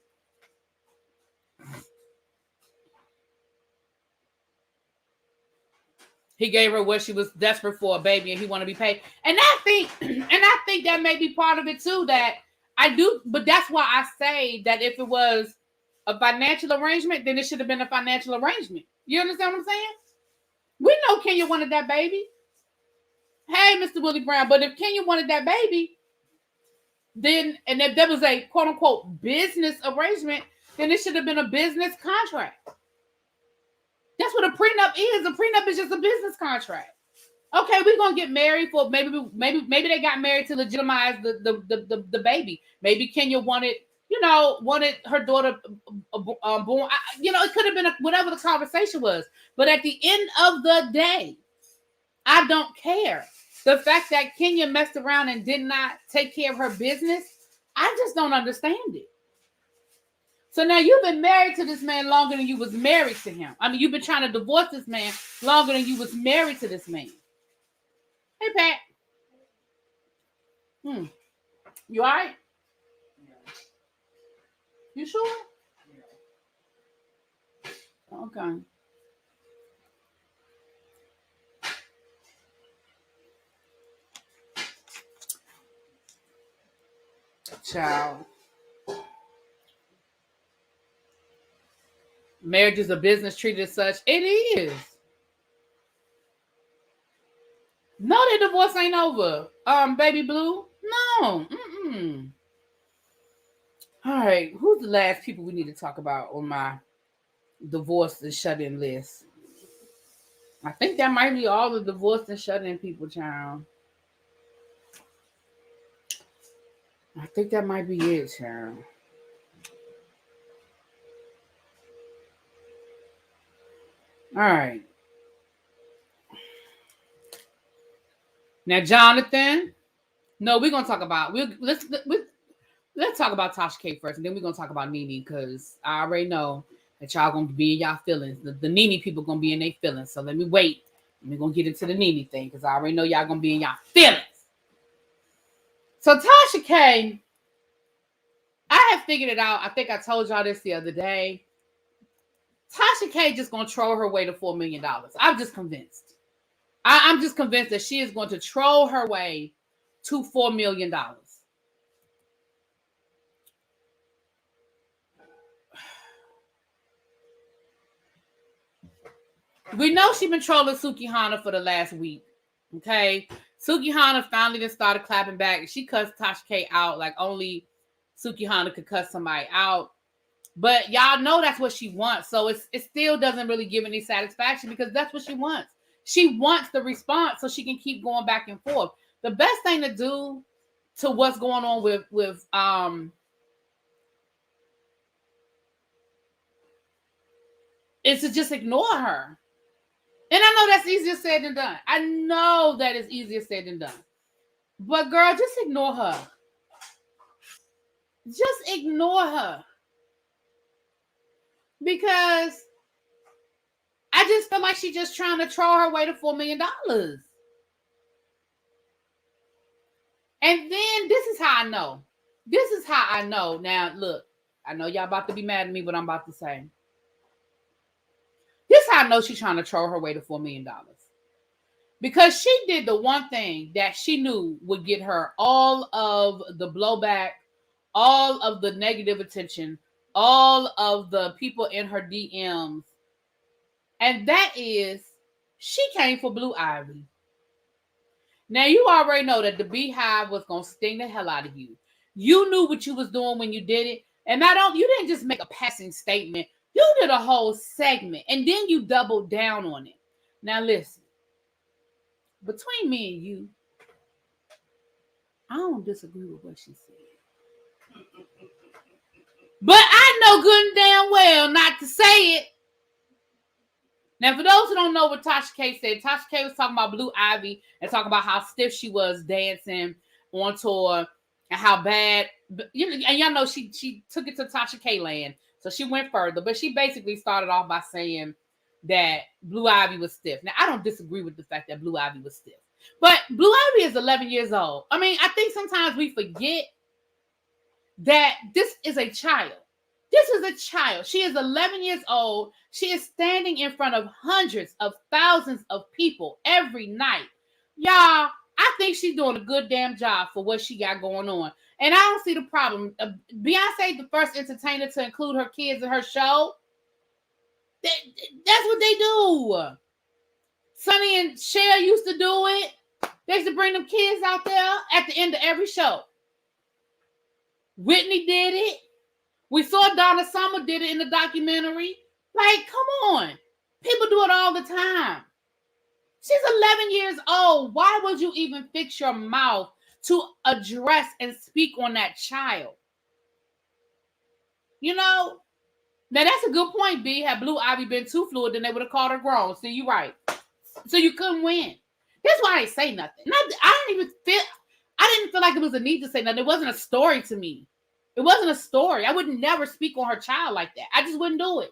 He gave her what she was desperate for, a baby, and he want to be paid. And I think that may be part of it too. That I do, but that's why I say that if it was a financial arrangement, then it should have been a financial arrangement. You understand what I'm saying? We know Kenya wanted that baby. Hey, Mr. Willie Brown, but if Kenya wanted that baby, then, and if there was a quote unquote business arrangement, then it should have been a business contract. That's what a prenup is. A prenup is just a business contract. Okay, we're gonna get married for maybe they got married to legitimize the baby. Maybe Kenya wanted her daughter born. It could have been whatever the conversation was. But at the end of the day, I don't care. The fact that Kenya messed around and did not take care of her business, I just don't understand it. So now you've been married to this man longer than you was married to him. I mean, you've been trying to divorce this man longer than you was married to this man. Hey, Pat. You all right? Yeah. You sure? Yeah. Okay. Child. Marriage is a business treated as such. It is. No, the divorce ain't over. Baby Blue. No. Mm-mm. All right. Who's the last people we need to talk about on my divorced and shut-in list? I think that might be all the divorced and shut-in people, child. I think that might be it, child. All right. Now, Jonathan. No, we're gonna talk about let's talk about Tasha K first, and then we're gonna talk about Nene, because I already know that y'all gonna be in y'all feelings. The Nene people gonna be in their feelings. So let me wait. We're gonna get into the Nene thing, because I already know y'all gonna be in y'all feelings. So Tasha K, I have figured it out. I think I told y'all this the other day. Tasha K just gonna troll her way to $4 million. I'm just convinced. I'm just convinced that she is going to troll her way to $4 million. We know she's been trolling Suki Hana for the last week. Okay. Suki Hana finally just started clapping back. She cussed Tasha K out like only Suki Hana could cuss somebody out. But y'all know that's what she wants. So it still doesn't really give any satisfaction, because that's what she wants. She wants the response so she can keep going back and forth. The best thing to do to what's going on with is to just ignore her. And I know that's easier said than done. I know that is easier said than done. But girl, just ignore her. Just ignore her. Because I just feel like she's just trying to troll her way to $4 million. And then this is how I know. This is how I know. Now, look, I know y'all about to be mad at me, what I'm about to say. This is how I know she's trying to troll her way to $4 million. Because she did the one thing that she knew would get her all of the blowback, all of the negative attention, all of the people in her DMs. And that is, she came for Blue Ivy. Now, you already know that the Beehive was going to sting the hell out of you. You knew what you was doing when you did it. And you didn't just make a passing statement. You did a whole segment. And then you doubled down on it. Now, listen. Between me and you, I don't disagree with what she said. But I know good and damn well not to say it. Now, for those who don't know what Tasha K said, Tasha K was talking about Blue Ivy and talking about how stiff she was dancing on tour and how bad. And y'all know she took it to Tasha K land, so she went further. But she basically started off by saying that Blue Ivy was stiff. Now, I don't disagree with the fact that Blue Ivy was stiff. But Blue Ivy is 11 years old. I mean, I think sometimes we forget that this is a child. This is a child. She is 11 years old. She is standing in front of hundreds of thousands of people every night. Y'all, I think she's doing a good damn job for what she got going on. And I don't see the problem. Beyonce, the first entertainer to include her kids in her show. That's what they do. Sonny and Cher used to do it. They used to bring them kids out there at the end of every show. Whitney did it. We saw Donna Summer did it in the documentary. Like, come on. People do it all the time. She's 11 years old. Why would you even fix your mouth to address and speak on that child? You know? Now, that's a good point, B. Had Blue Ivy been too fluid, then they would have called her grown. See, you're right. So you couldn't win. That's why I didn't say nothing. I didn't feel like it was a need to say nothing. It wasn't a story to me. It wasn't a story. I would never speak on her child like that. I just wouldn't do it.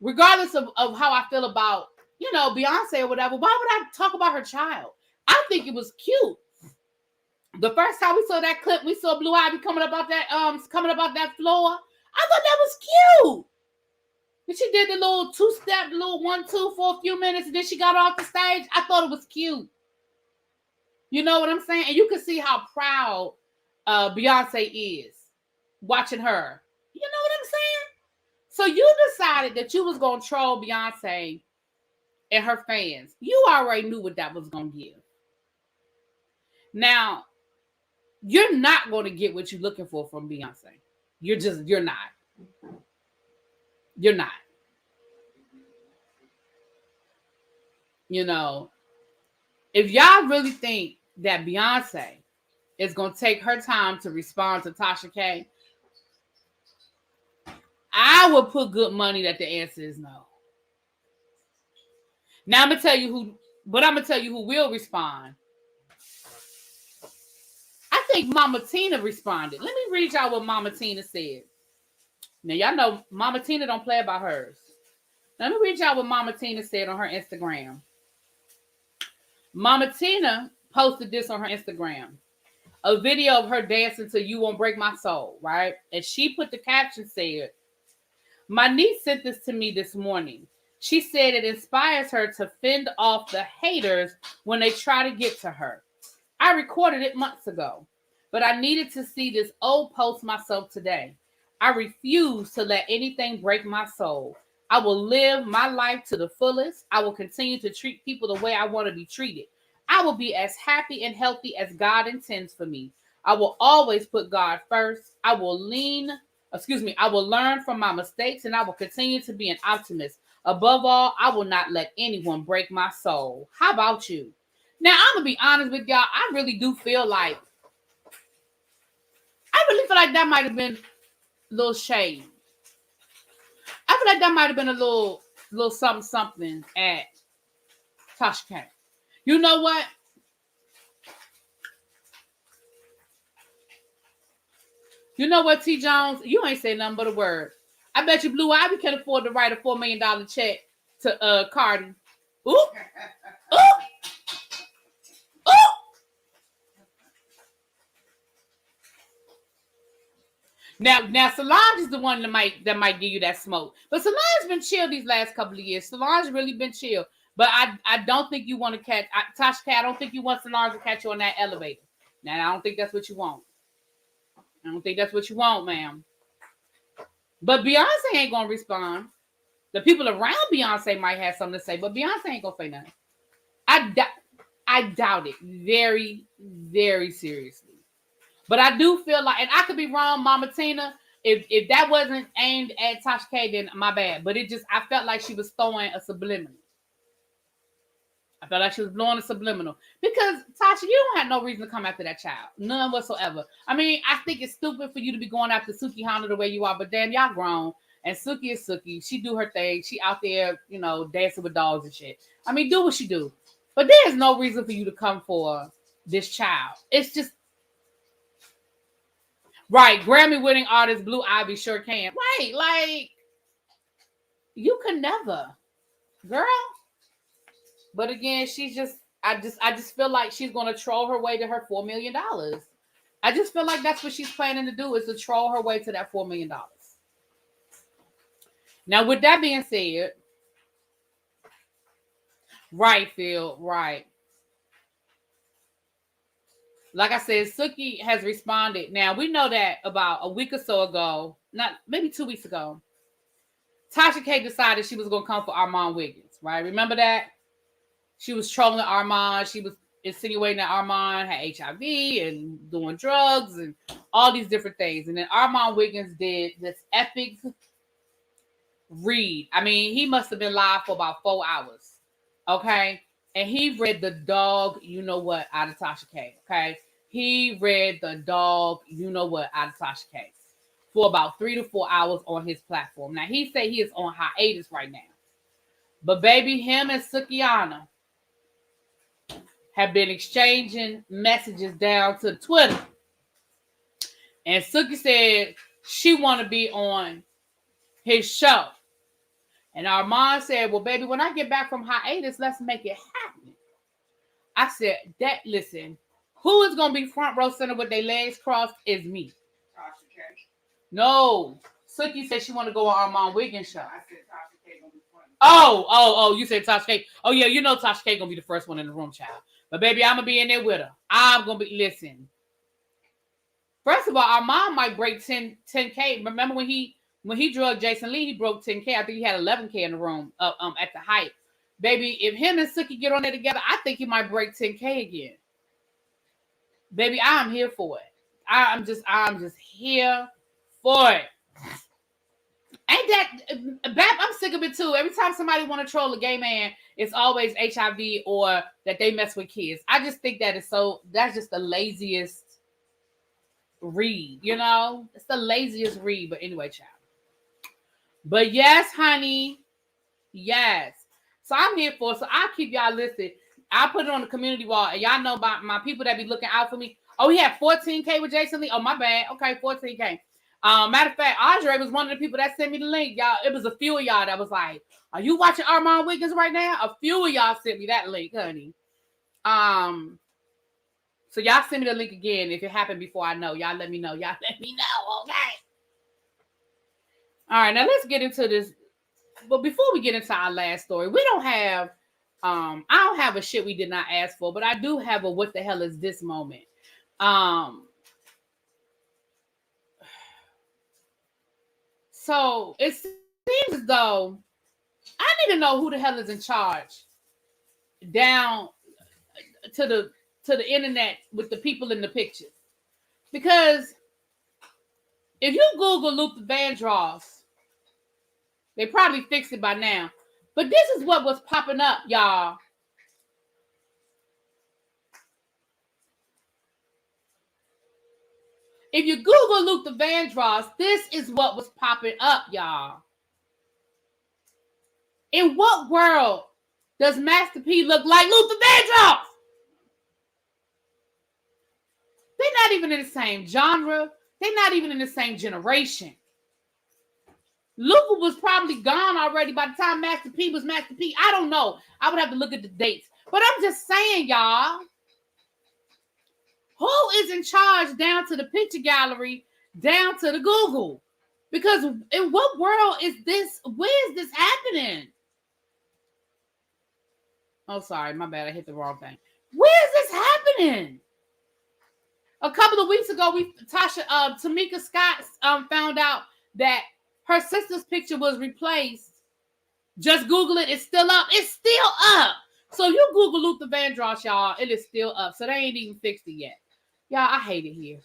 Regardless of how I feel about, Beyonce or whatever, why would I talk about her child? I think it was cute. The first time we saw that clip, we saw Blue Ivy coming up out that floor. I thought that was cute. And she did the little two-step, little 1-2 for a few minutes, and then she got off the stage. I thought it was cute. You know what I'm saying? And you can see how proud Beyonce is watching her. You know what I'm saying? So you decided that you was going to troll Beyonce and her fans. You already knew what that was going to give. Now, you're not going to get what you're looking for from Beyonce. You're not. You're not. You know, if y'all really think that Beyonce is going to take her time to respond to Tasha K, I would put good money that the answer is no. Now I'm going to tell you who will respond. I think Mama Tina responded. Let me read y'all what Mama Tina said. Now, y'all know Mama Tina don't play about hers. Let me read y'all what Mama Tina said on her Instagram. Mama Tina posted this on her Instagram. A video of her dancing to You Won't Break My Soul, right? And she put the caption said, my niece sent this to me this morning. She said it inspires her to fend off the haters when they try to get to her. I recorded it months ago, but I needed to see this old post myself today. I refuse to let anything break my soul. I will live my life to the fullest. I will continue to treat people the way I want to be treated. I will be as happy and healthy as God intends for me. I will always put God first. I will learn from my mistakes, and I will continue to be an optimist. Above all, I will not let anyone break my soul. How about you? Now, I'm going to be honest with y'all. I really feel like that might have been a little shade. I feel like that might have been a little something at Tasha K. You know what? You know what, T. Jones? You ain't say nothing but a word. I bet you Blue Ivy can afford to write a $4 million check to Cardi. Ooh. Ooh. Ooh. Now Solange is the one that might give you that smoke. But Solange's been chill these last couple of years. Solange's really been chill. But I don't think you want to catch Tasha K. I don't think you want Solange to catch you on that elevator. Now I don't think that's what you want. I don't think that's what you want, ma'am. But Beyonce ain't gonna respond. The people around Beyonce might have something to say, but Beyonce ain't gonna say nothing. I doubt it very, very seriously. But I do feel like, and I could be wrong, Mama Tina. If that wasn't aimed at Tasha K, then my bad. But I felt like she was throwing a subliminal. I felt like she was blowing a subliminal. Because, Tasha, you don't have no reason to come after that child. None whatsoever. I mean, I think it's stupid for you to be going after Suki Honda the way you are, but damn, y'all grown. And Suki is Suki. She do her thing. She out there, dancing with dogs and shit. I mean, do what she do. But there's no reason for you to come for this child. It's just... Right, Grammy-winning artist Blue Ivy sure can. Right, like, you could never. Girl... But again, I just feel like she's going to troll her way to her $4 million. I just feel like that's what she's planning to do, is to troll her way to that $4 million. Now, with that being said, right, Phil, right. Like I said, Suki has responded. Now, we know that about a week or so ago, maybe 2 weeks ago, Tasha K decided she was going to come for Armon Wiggins, right? Remember that? She was trolling Armon. She was insinuating that Armon had HIV and doing drugs and all these different things. And then Armon Wiggins did this epic read. I mean, he must have been live for about 4 hours. Okay? And he read the dog, you know what, out of Tasha K. Okay? He read the dog, you know what, out of Tasha K. For about 3 to 4 hours on his platform. Now, he said he is on hiatus right now. But baby, him and Sukiana have been exchanging messages down to Twitter. And Suki said she want to be on his show. And Armon said, well, baby, when I get back from hiatus, let's make it happen. I said, listen, who is going to be front row center with their legs crossed is me. Tasha K. No. Suki said she want to go on Armon Wiggins' show. I said Tasha K gonna be front. Oh, you said Tasha K. Oh, yeah, you know Tasha K going to be the first one in the room, child. But baby, I'm going to be in there with her. I'm going to be, listen. First of all, our mom might break 10K. Remember when he drugged Jason Lee, he broke 10K. I think he had 11K in the room at the height. Baby, if him and Suki get on there together, I think he might break 10K again. Baby, I'm here for it. I'm just here for it. Ain't that Bap? I'm sick of it too. Every time somebody want to troll a gay man, it's always HIV or that they mess with kids. I just think that's just the laziest read, you know? It's the laziest read, but anyway, child. But yes, honey. Yes. So I'm here for it. So I'll keep y'all listed. I'll put it on the community wall, and y'all know about my people that be looking out for me. Oh, he had 14K with Jason Lee. Oh, my bad. Okay, 14K. Matter of fact, Andre was one of the people that sent me the link, y'all. It was a few of y'all that was like, "Are you watching Armon Wiggins right now?" A few of y'all sent me that link, honey. So y'all send me the link again if it happened before I know. Y'all let me know. Y'all let me know, okay? All right, now let's get into this. But before we get into our last story, we don't have, I don't have a shit we did not ask for, but I do have a what the hell is this moment. So it seems as though I need to know who the hell is in charge down to the internet with the people in the pictures. Because if you Google Luther Vandross, they probably fixed it by now. But this is what was popping up, y'all. If you Google Luther Vandross, this is what was popping up, y'all. In what world does Master P look like Luther Vandross? They're not even in the same genre. They're not even in the same generation. Luther was probably gone already by the time Master P was Master P. I don't know. I would have to look at the dates. But I'm just saying, y'all. Who is in charge down to the picture gallery, down to the Google? Because in what world is this? Where is this happening? Oh, sorry. My bad. I hit the wrong thing. Where is this happening? A couple of weeks ago, Tamika Scott found out that her sister's picture was replaced. Just Google it. It's still up. It's still up. So you Google Luther Vandross, y'all. It is still up. So they ain't even fixed it yet. Y'all, I hate it here.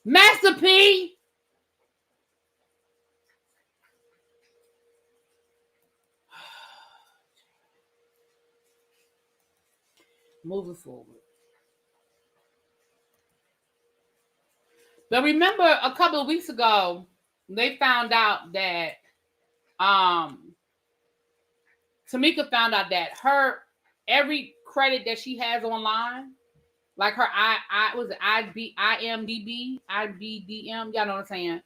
Master P. Moving forward. But remember a couple of weeks ago, they found out that Tamika found out that every credit that she has online, like her IMDb, y'all know what I'm saying?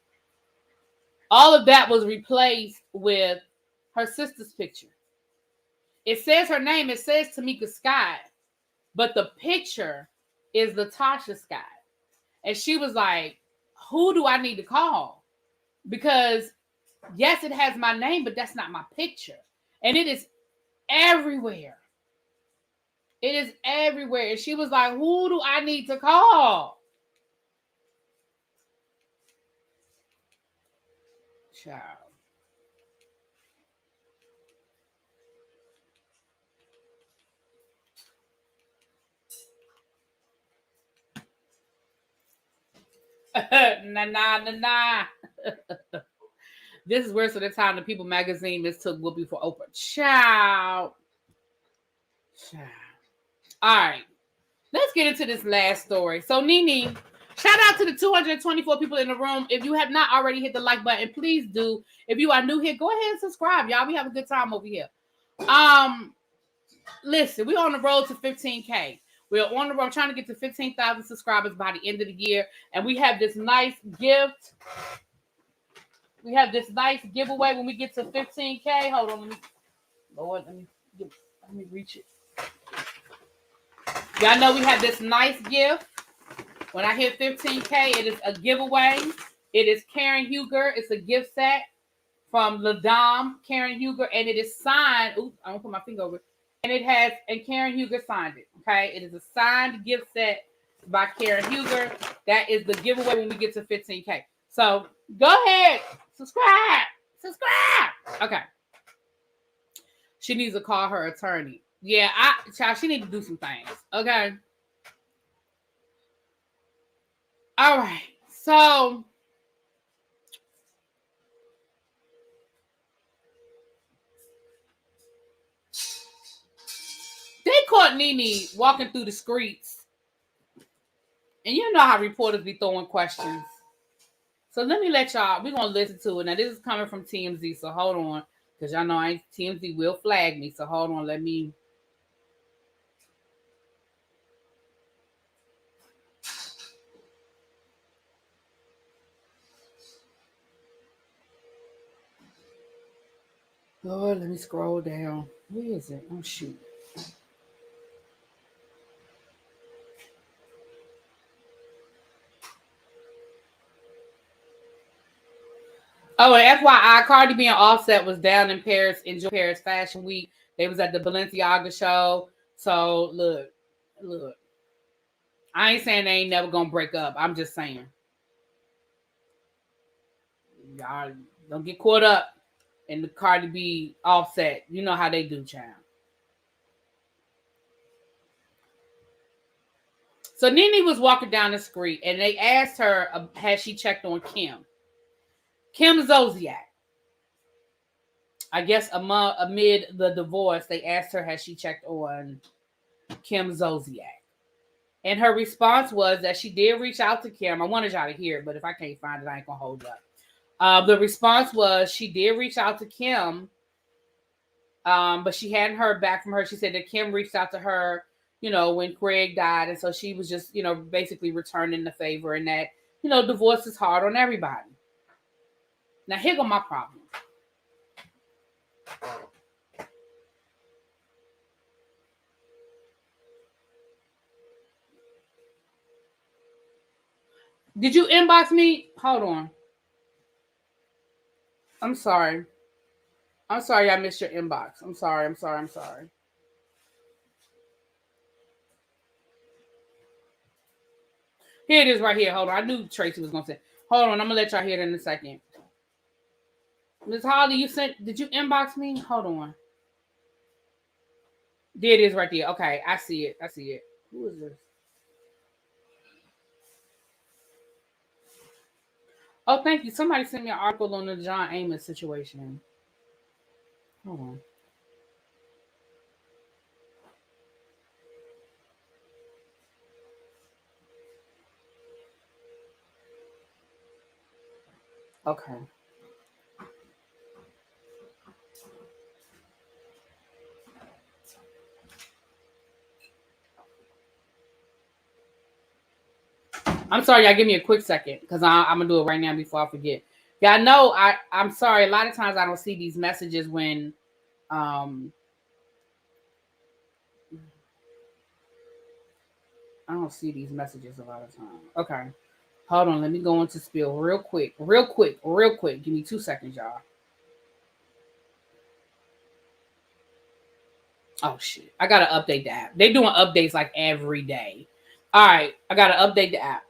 All of that was replaced with her sister's picture. It says her name, it says Tamika Scott, but the picture is Latasha Scott. And she was like, who do I need to call? Because yes, it has my name, but that's not my picture. And it is everywhere. It is everywhere. And she was like, who do I need to call? Child. Nah. This is worse of the time the People magazine mistook Whoopi for Oprah. Child. All right. Let's get into this last story. So, Nene, shout out to the 224 people in the room. If you have not already hit the like button, please do. If you are new here, go ahead and subscribe, y'all. We have a good time over here. Listen, we're on the road to 15K. We're on the road trying to get to 15,000 subscribers by the end of the year. And we have this nice gift. We have this nice giveaway when we get to 15K. Hold on. Let me reach it. Y'all know we have this nice gift. When I hit 15K, it is a giveaway. It is Karen Huger. It's a gift set from Ladam Karen Huger. And it is signed. Oops, I don't put my finger over it. And Karen Huger signed it. Okay. It is a signed gift set by Karen Huger. That is the giveaway when we get to 15K. So go ahead, subscribe. Okay. She needs to call her attorney. Yeah, child, she needs to do some things. Okay. All right. So they caught Nene walking through the streets. And you know how reporters be throwing questions. So let me let y'all, we're going to listen to it. Now, this is coming from TMZ, so hold on. Because y'all know TMZ will flag me, so hold on, let me. Lord, let me scroll down. Where is it? Oh, shoot. Oh, and FYI, Cardi B and Offset was down in Paris, enjoy Paris Fashion Week. They was at the Balenciaga show. So, look. I ain't saying they ain't never gonna break up. I'm just saying. Y'all don't get caught up in the Cardi B Offset. You know how they do, child. So Nene was walking down the street and they asked her, had she checked on Kim Zolciak. I guess amid the divorce, they asked her, has she checked on Kim Zolciak? And her response was that she did reach out to Kim. I wanted y'all to hear it, but if I can't find it, I ain't gonna hold up. The response was she did reach out to Kim, but she hadn't heard back from her. She said that Kim reached out to her, when Craig died. And so she was just, basically returning the favor, and that, divorce is hard on everybody. Now, here go my problem. Did you inbox me? Hold on. I'm sorry. I missed your inbox. I'm sorry. Here it is right here. Hold on. I knew Tracy was going to say. Hold on. I'm going to let y'all hear it in a second. Ms. Holly, did you inbox me? Hold on. There it is right there. Okay. I see it. Who is this? Oh, thank you. Somebody sent me an article on the John Amos situation. Hold on. Okay. I'm sorry, y'all. Give me a quick second because I'm going to do it right now before I forget. Y'all know I'm sorry. A lot of times I don't see these messages when I don't see these messages a lot of times. Okay. Hold on. Let me go into spill real quick. Give me 2 seconds, y'all. Oh, shit. I got to update the app. They doing updates like every day. All right. I got to update the app.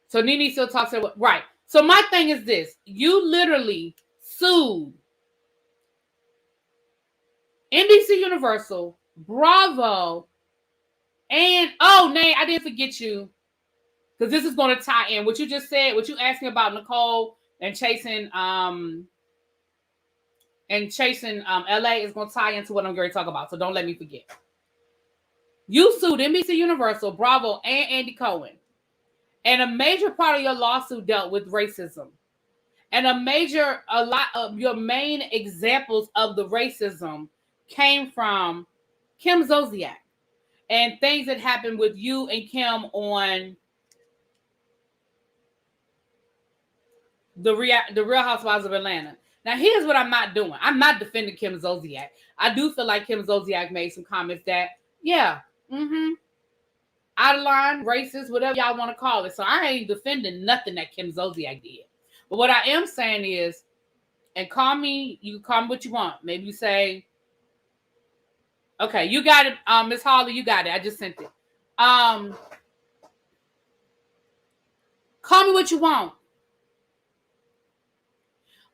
So Nene still talks about, right. So my thing is this. You literally sued NBC Universal, Bravo, and Nate, I didn't forget you. Because this is going to tie in. What you just said, what you asked me about Nicole and chasing LA is going to tie into what I'm going to talk about. So don't let me forget. You sued NBC Universal, Bravo, and Andy Cohen. And a major part of your lawsuit dealt with racism. And a lot of your main examples of the racism came from Kim Zolciak. And things that happened with you and Kim on the Real Housewives of Atlanta. Now, here's what I'm not doing. I'm not defending Kim Zolciak. I do feel like Kim Zolciak made some comments that, out of line, racist, whatever y'all want to call it. So I ain't defending nothing that Kim Zolciak did. But what I am saying is, and you call me what you want. Maybe you say, okay, you got it, Miss Holly, you got it. I just sent it. Call me what you want.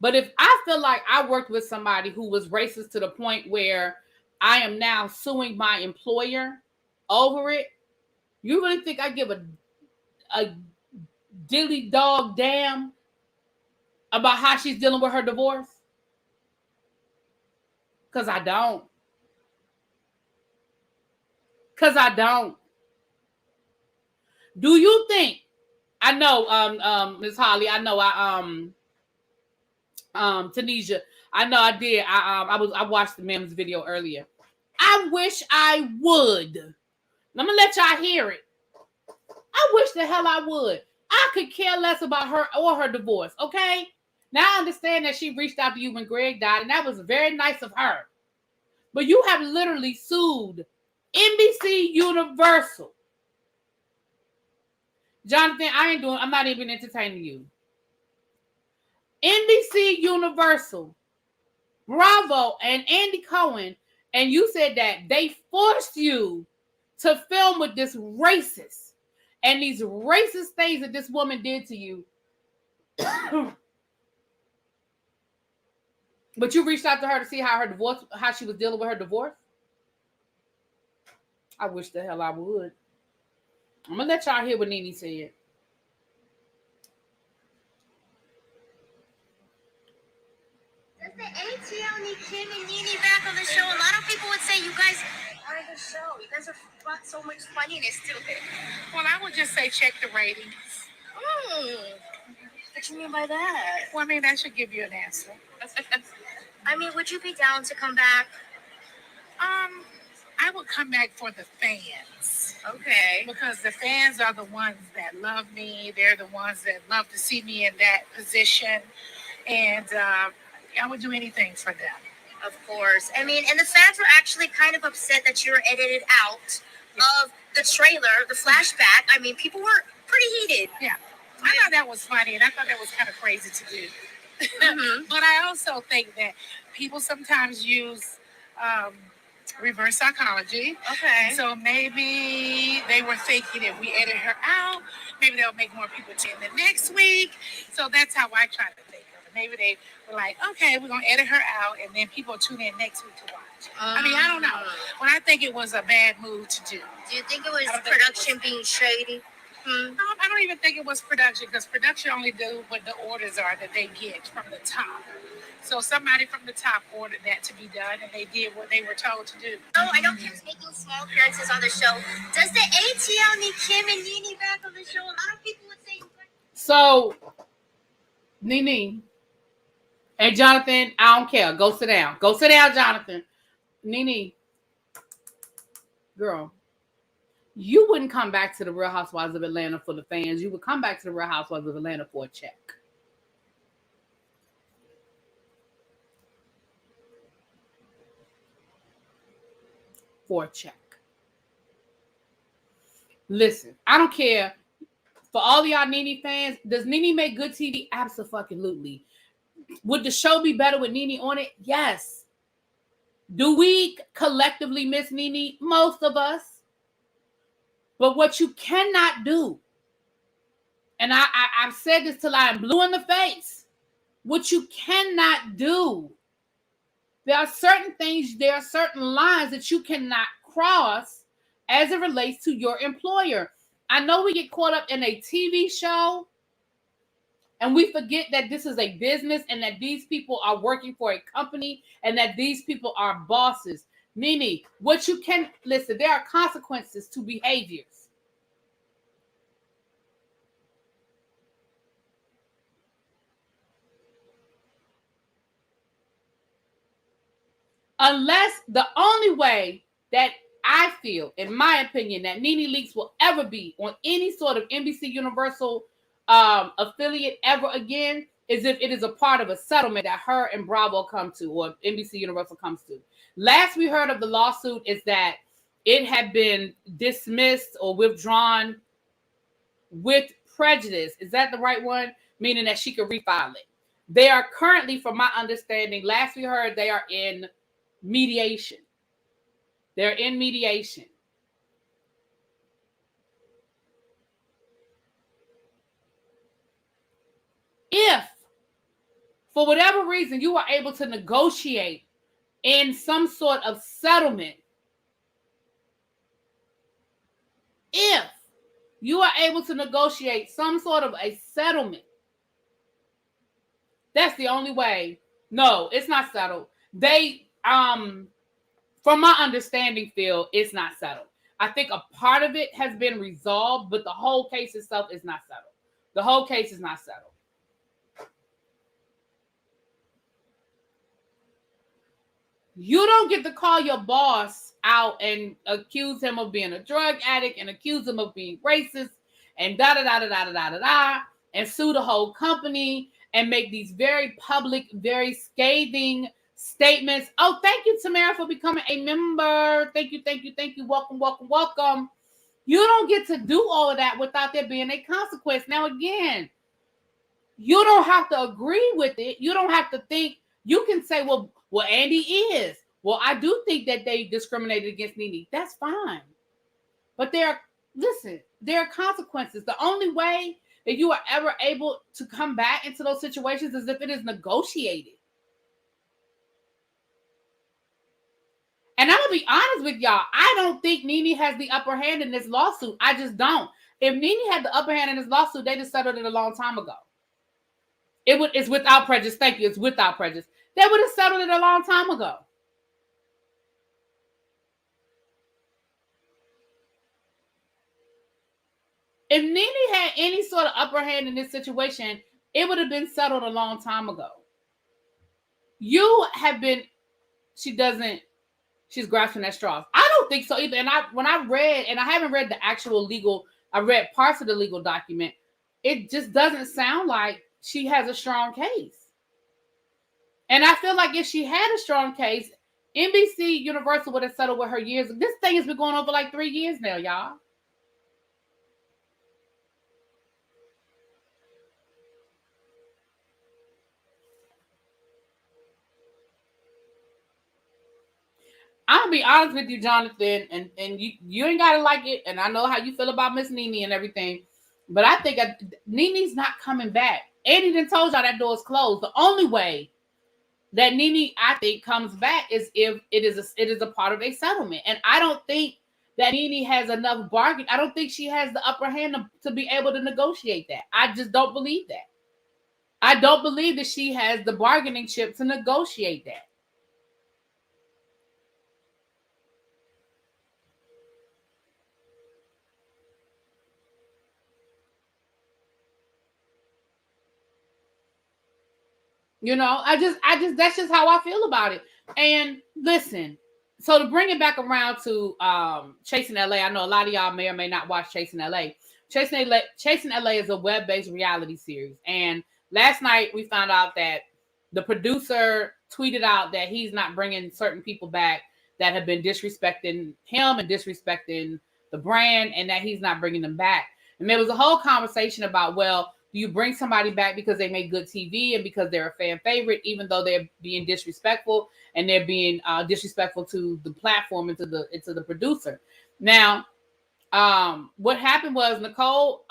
But if I feel like I worked with somebody who was racist to the point where I am now suing my employer over it, you really think I give a dilly dog damn about how she's dealing with her divorce? Because I don't. Because I don't. Do you think, I know, Ms. Holly, I know Tanisha, I know I did. I watched the mem's video earlier. I wish I would. I'm gonna let y'all hear it. I wish the hell I would. I could care less about her or her divorce, okay? Now I understand that she reached out to you when Greg died, and that was very nice of her. But you have literally sued NBC Universal. Jonathan, I'm not even entertaining you. NBC Universal, Bravo, and Andy Cohen, and you said that they forced you to film with this racist and these racist things that this woman did to you. But you reached out to her to see how she was dealing with her divorce? I wish the hell I would. I'm gonna let y'all hear what Nene said. Does the ATL need Kim and Nene back on the show? A lot of people would say you guys are the show. You guys have brought so much funniness to it. Well, I would just say check the ratings. What do you mean by that? Well, I mean, that should give you an answer. I mean, would you be down to come back? I would come back for the fans. Okay. Because the fans are the ones that love me. They're the ones that love to see me in that position. And I would do anything for them. Of course. I mean, and the fans were actually kind of upset that you were edited out of the trailer, the flashback. I mean, people were pretty heated. Yeah. I thought that was funny, and I thought that was kind of crazy to do. Mm-hmm. But I also think that people sometimes use reverse psychology. Okay. So maybe they were thinking if we edit her out, maybe they'll make more people tune in next week. So that's how I try to think of it. Maybe they were like, okay, we're going to edit her out, and then people tune in next week to watch. I mean, I don't know. But I think it was a bad move to do. Do you think it was production being shady? No, I don't even think it was production, because production only do what the orders are that they get from the top. So somebody from the top ordered that to be done, and they did what they were told to do. Oh, I know Kim's making small appearances on the show. Does the ATL need Kim and Nene back on the show? A lot of people would say. So, Nene and Jonathan, I don't care. Go sit down. Go sit down, Jonathan. Nene, girl, you wouldn't come back to the Real Housewives of Atlanta for the fans. You would come back to the Real Housewives of Atlanta for a check. For a check. Listen, I don't care. For all of y'all Nene fans, does Nene make good TV? Absolutely. Would the show be better with Nene on it? Yes. Do we collectively miss Nene? Most of us. But what you cannot do, and I've said this till I am blue in the face, what you cannot do, there are certain things, there are certain lines that you cannot cross as it relates to your employer. I know we get caught up in a TV show and we forget that this is a business and that these people are working for a company and that these people are bosses. Nene, what you can, listen, there are consequences to behaviors. Unless the only way that I feel, in my opinion, that Nene Leakes will ever be on any sort of NBC Universal affiliate ever again is if it is a part of a settlement that her and Bravo come to, or NBC Universal comes to. Last we heard of the lawsuit is that it had been dismissed or withdrawn with prejudice. Is that the right one? Meaning that she could refile it. They are currently, from my understanding, last we heard, they are in mediation. They're in mediation. for whatever reason, you are able to negotiate in some sort of settlement. If you are able to negotiate some sort of a settlement, that's the only way. No, it's not settled. They, from my understanding, Phil, it's not settled. I think a part of it has been resolved, but the whole case itself is not settled. The whole case is not settled. You don't get to call your boss out and accuse him of being a drug addict and accuse him of being racist and da-da-da-da-da-da-da-da, and sue the whole company and make these very public, very scathing statements. Oh, thank you, Tamara, for becoming a member. Thank you, thank you, thank you. Welcome, welcome, welcome. You don't get to do all of that without there being a consequence. Now, again, you don't have to agree with it. You don't have to think. You can say, well, Andy is. Well, I do think that they discriminated against Nene. That's fine. But there are consequences. The only way that you are ever able to come back into those situations is if it is negotiated. And I'm going to be honest with y'all. I don't think Nene has the upper hand in this lawsuit. I just don't. If Nene had the upper hand in this lawsuit, they just settled it a long time ago. It's without prejudice. Thank you. It's without prejudice. They would have settled it a long time ago. If Nene had any sort of upper hand in this situation, it would have been settled a long time ago. She's grasping at straws. I don't think so either. And I haven't read the actual legal, I read parts of the legal document. It just doesn't sound like she has a strong case. And I feel like if she had a strong case, NBC Universal would have settled with her years. This thing has been going on for like 3 years now, y'all. I'm gonna be honest with you, Jonathan, and you ain't gotta like it, and I know how you feel about Miss Nene and everything, but I think Nene's not coming back. Andy done told y'all that door's closed. The only way that Nene, I think, comes back is if it is a part of a settlement, and I don't think that Nene has enough bargain. I don't think she has the upper hand to be able to negotiate that. I just don't believe that. I don't believe that she has the bargaining chip to negotiate that. You know, I just that's just how I feel about it. And listen, so to bring it back around to Chasing LA, I know a lot of y'all may or may not watch Chasing LA. Chasing LA is a web-based reality series. And last night we found out that the producer tweeted out that he's not bringing certain people back that have been disrespecting him and disrespecting the brand, and that he's not bringing them back. And there was a whole conversation about, well, do you bring somebody back because they make good TV and because they're a fan favorite, even though they're being disrespectful and they're being disrespectful to the platform and to the producer? Now, what happened was Nicole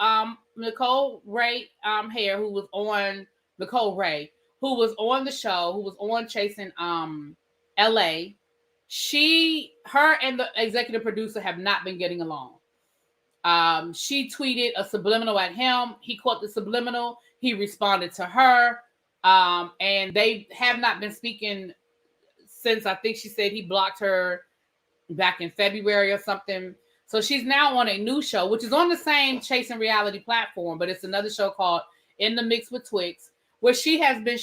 Ray Hare, who was on the show, who was on Chasing LA, her and the executive producer have not been getting along. She tweeted a subliminal at him. He caught the subliminal. He responded to her. And they have not been speaking since, I think she said he blocked her back in February or something. So she's now on a new show, which is on the same Chasing Reality platform, but it's another show called In the Mix with Twixt, where she has been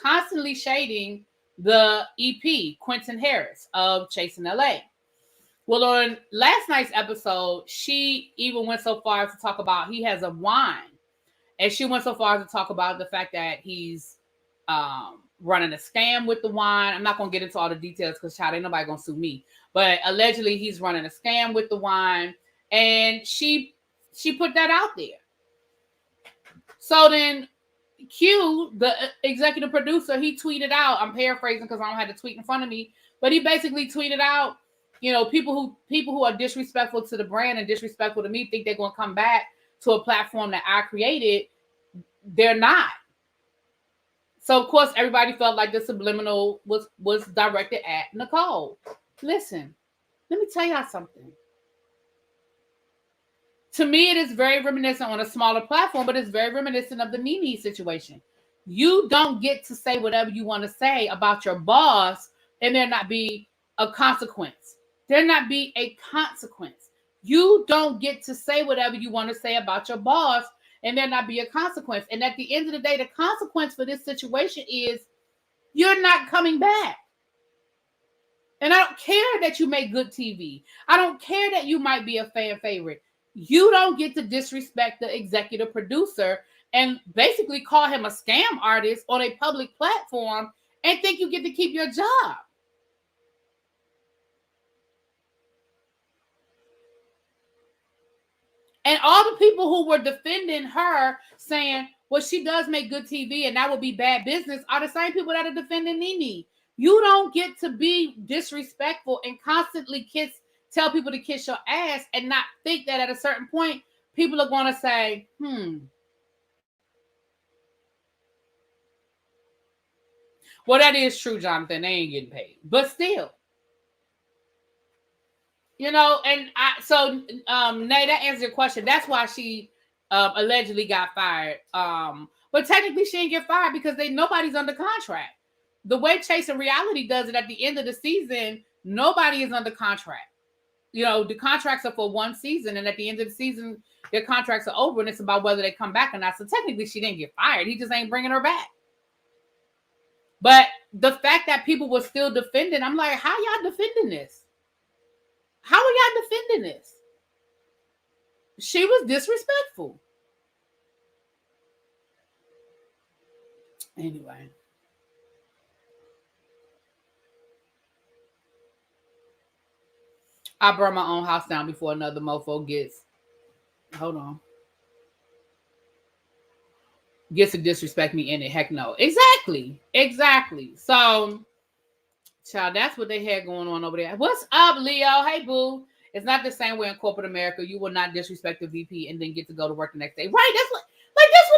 constantly shading the EP, Quentin Harris of Chasing LA. Well, on last night's episode, she even went so far as to talk about he has a wine. And she went so far as to talk about the fact that he's running a scam with the wine. I'm not going to get into all the details because, child, ain't nobody going to sue me. But allegedly, he's running a scam with the wine. And she put that out there. So then Q, the executive producer, he tweeted out, I'm paraphrasing because I don't have the tweet in front of me, but he basically tweeted out, you know, people who are disrespectful to the brand and disrespectful to me think they're going to come back to a platform that I created. They're not. So of course everybody felt like the subliminal was directed at Nicole. Listen, let me tell y'all something. To me, it is very reminiscent on a smaller platform, but it's very reminiscent of the Nene situation. You don't get to say whatever you want to say about your boss and there not be a consequence. There not be a consequence. You don't get to say whatever you want to say about your boss and there not be a consequence. And at the end of the day, the consequence for this situation is you're not coming back. And I don't care that you make good TV. I don't care that you might be a fan favorite. You don't get to disrespect the executive producer and basically call him a scam artist on a public platform and think you get to keep your job. And all the people who were defending her saying, well, she does make good TV and that would be bad business are the same people that are defending Nene. You don't get to be disrespectful and constantly tell people to kiss your ass and not think that at a certain point, people are going to say, Well, that is true, Jonathan. They ain't getting paid. But still. You know, and Nate, that answers your question. That's why she allegedly got fired. But technically she didn't get fired because nobody's under contract. The way Chasing Reality does it at the end of the season, nobody is under contract. You know, the contracts are for one season, and at the end of the season, their contracts are over, and it's about whether they come back or not. So technically, she didn't get fired. He just ain't bringing her back. But the fact that people were still defending, I'm like, how y'all defending this? How are y'all defending this? She was disrespectful. Anyway. I burn my own house down before another mofo gets to disrespect me in it. Heck no. Exactly. So, child, that's what they had going on over there. What's up, Leo? Hey, boo. It's not the same way in corporate America. You will not disrespect the VP and then get to go to work the next day. Right? That's what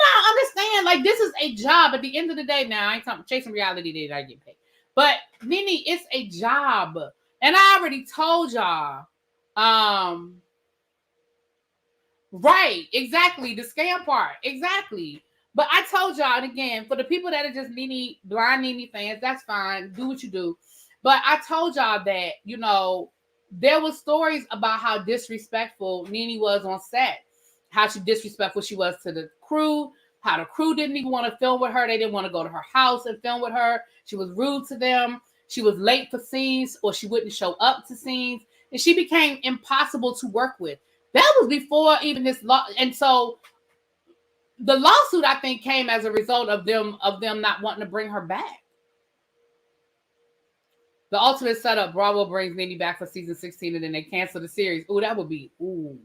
I don't understand. Like, this is a job. At the end of the day, now, I ain't talking Chasing Reality, they not get paid. But, Nene, it's a job. And I already told y'all. Right, exactly. The scam part. Exactly. But I told y'all, and again, for the people that are just blind Nene fans, that's fine. Do what you do. But I told y'all that, you know, there was stories about how disrespectful Nene was on set. How disrespectful she was to the crew. How the crew didn't even want to film with her. They didn't want to go to her house and film with her. She was rude to them. She was late for scenes, or she wouldn't show up to scenes. And she became impossible to work with. That was before even this law. And so the lawsuit, I think, came as a result of them not wanting to bring her back. The ultimate setup, Bravo brings Nene back for season 16 and then they cancel the series. Ooh, that would be, ooh.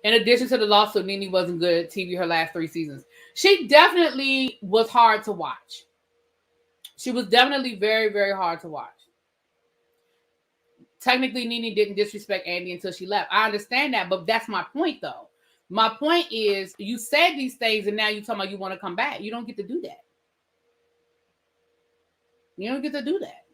In addition to the lawsuit, Nene wasn't good at TV her last 3 seasons. She definitely was hard to watch. She was definitely very, very hard to watch. Technically, Nene didn't disrespect Andy until she left. I understand that, but that's my point, though. My point is, you said these things, and now you're talking about you want to come back. You don't get to do that. You don't get to do that.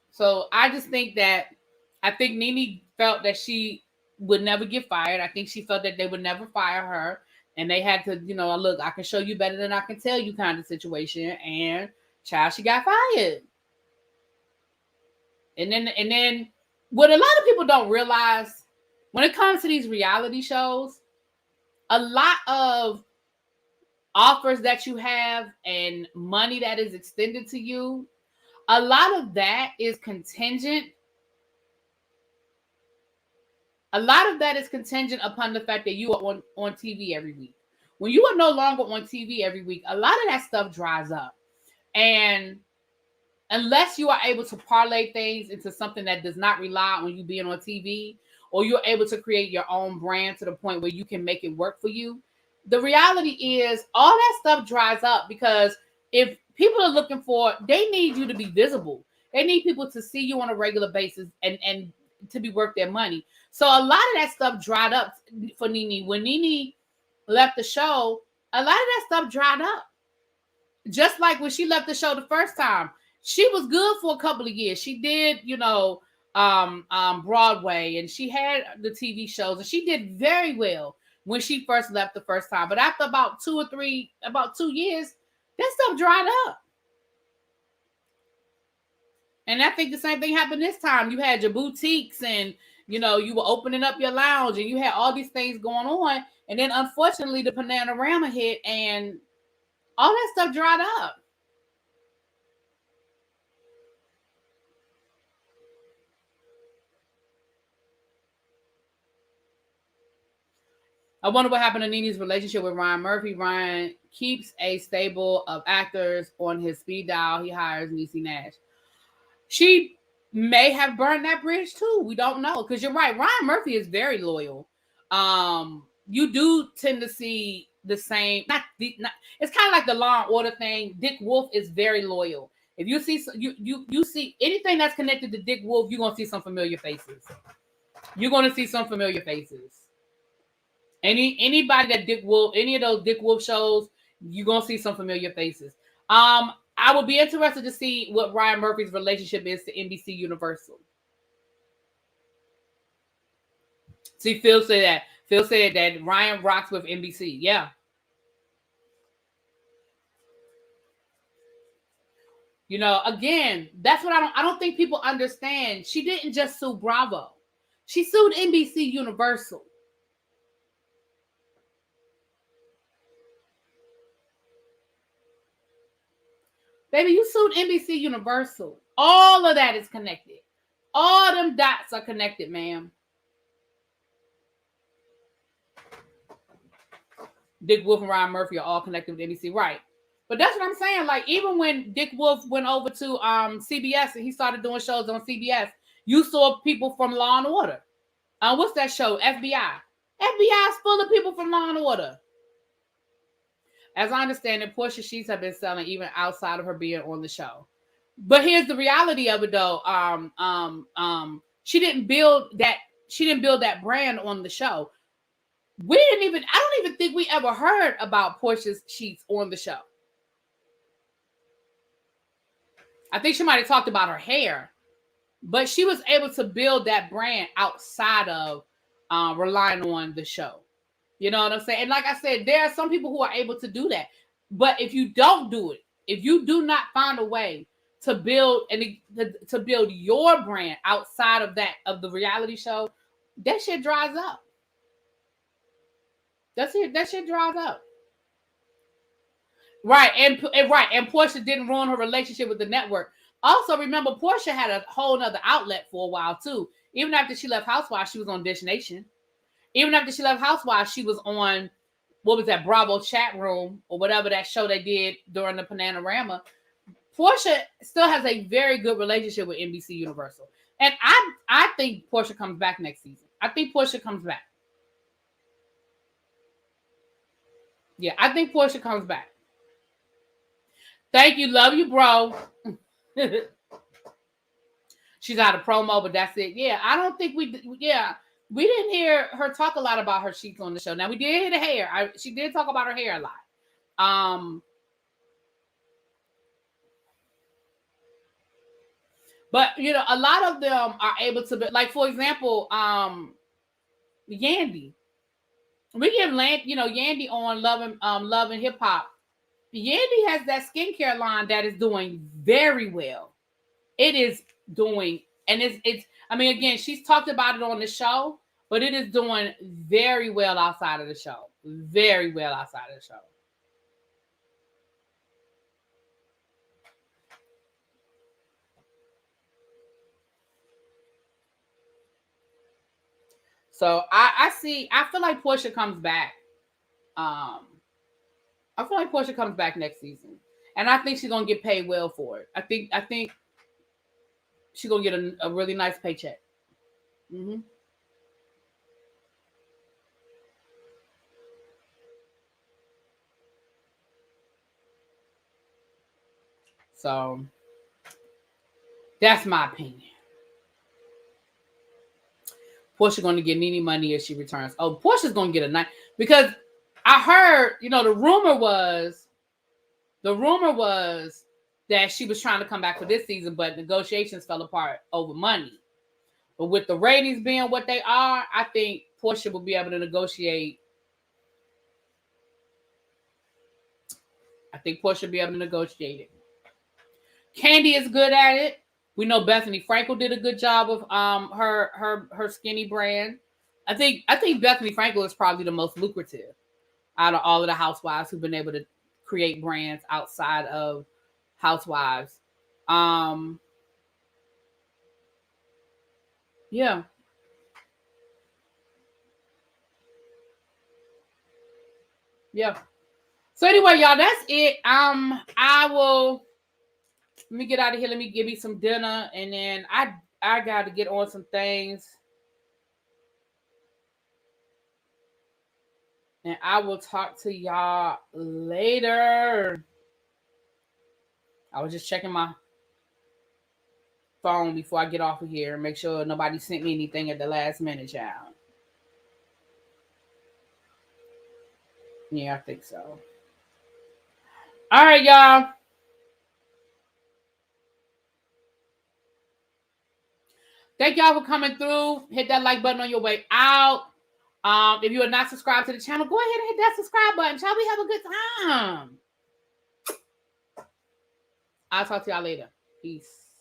So I just think Nene felt that she would never get fired. I think she felt that they would never fire her. And they had to, you know, look, I can show you better than I can tell you kind of situation. And child, she got fired. And then what a lot of people don't realize when it comes to these reality shows, a lot of offers that you have and money that is extended to you, a lot of that is contingent. A lot of that is contingent upon the fact that you are on TV every week. When you are no longer on TV every week, a lot of that stuff dries up. And unless you are able to parlay things into something that does not rely on you being on TV, or you're able to create your own brand to the point where you can make it work for you, the reality is all that stuff dries up because if people are looking for, they need you to be visible. They need people to see you on a regular basis and to be worth their money. So a lot of that stuff dried up for Nene. When Nene left the show, a lot of that stuff dried up. Just like when she left the show the first time, she was good for a couple of years. She did, Broadway, and she had the TV shows, and she did very well when she first left the first time. But after about 2 years, that stuff dried up. And I think the same thing happened this time. You had your boutiques, and you were opening up your lounge, and you had all these things going on. And then unfortunately the Panorama hit, and all that stuff dried up. I wonder what happened to Nene's relationship with Ryan Murphy. Ryan keeps a stable of actors on his speed dial. He hires Niecy Nash. She may have burned that bridge too. We don't know, because you're right. Ryan Murphy is very loyal. You do tend to see the same. It's kind of like the Law and Order thing. Dick Wolf is very loyal. If you see you see anything that's connected to Dick Wolf, you're gonna see some familiar faces. You're gonna see some familiar faces. Anybody that Dick Wolf, any of those Dick Wolf shows, you're gonna see some familiar faces. I would be interested to see what Ryan Murphy's relationship is to NBC Universal. See, Phil said that. Phil said that Ryan rocks with NBC. Yeah. Again, that's what I don't think people understand. She didn't just sue Bravo. She sued NBC Universal. Baby, you sued NBC Universal. All of that is connected. All them dots are connected, ma'am. Dick Wolf and Ryan Murphy are all connected with NBC, right? But that's what I'm saying. Like, even when Dick Wolf went over to CBS and he started doing shows on CBS, you saw people from Law and Order. What's that show? FBI. FBI is full of people from Law and Order. As I understand it, Portia sheets have been selling even outside of her being on the show. But here's the reality of it, though. She didn't build that brand on the show. I don't even think we ever heard about Portia's sheets on the show. I think she might have talked about her hair, but she was able to build that brand outside of relying on the show. You know what I'm saying? And like I said, there are some people who are able to do that. But if you don't do it, if you do not find a way to build to build your brand outside of the reality show, that shit dries up. That's it. That shit dries up. Right. And Portia didn't ruin her relationship with the network. Also, remember, Portia had a whole nother outlet for a while too. Even after she left Housewives, she was on Dish Nation. Even after she left Housewives, she was on, what was that, Bravo Chat Room or whatever that show they did during the Panorama. Portia still has a very good relationship with NBC Universal. And I think Portia comes back next season. I think Portia comes back. Yeah, I think Portia comes back. Thank you. Love you, bro. She's out of promo, but that's it. Yeah, I don't think we didn't hear her talk a lot about her sheets on the show. Now, we did hear the hair. She did talk about her hair a lot. But, a lot of them are able to be, like, for example, Yandy. We give Yandy on Love and Hip Hop. Yandy has that skincare line that is doing very well. It is doing, and it's. I mean, again, she's talked about it on the show, but it is doing very well outside of the show. Very well outside of the show. So I feel like Portia comes back. I feel like Portia comes back next season, and I think she's gonna get paid well for it. I think she's gonna get a really nice paycheck. Mm-hmm. So That's my opinion. Portia going to get Nene money if she returns. Oh, Portia's going to get a night because I heard, the rumor was that she was trying to come back for this season, but negotiations fell apart over money. But with the ratings being what they are, I think Portia will be able to negotiate. I think Portia will be able to negotiate it. Candy is good at it. We know Bethany Frankel did a good job of her skinny brand. I think Bethany Frankel is probably the most lucrative out of all of the housewives who've been able to create brands outside of housewives. Yeah. Yeah. So anyway, y'all, that's it. I will let me get out of here. Let me give me some dinner, and then I got to get on some things. And I will talk to y'all later. I was just checking my phone before I get off of here and make sure nobody sent me anything at the last minute, child. Yeah, I think so. All right, y'all. Thank y'all for coming through. Hit that like button on your way out. If you are not subscribed to the channel, go ahead and hit that subscribe button. Shall we have a good time? I'll talk to y'all later. Peace.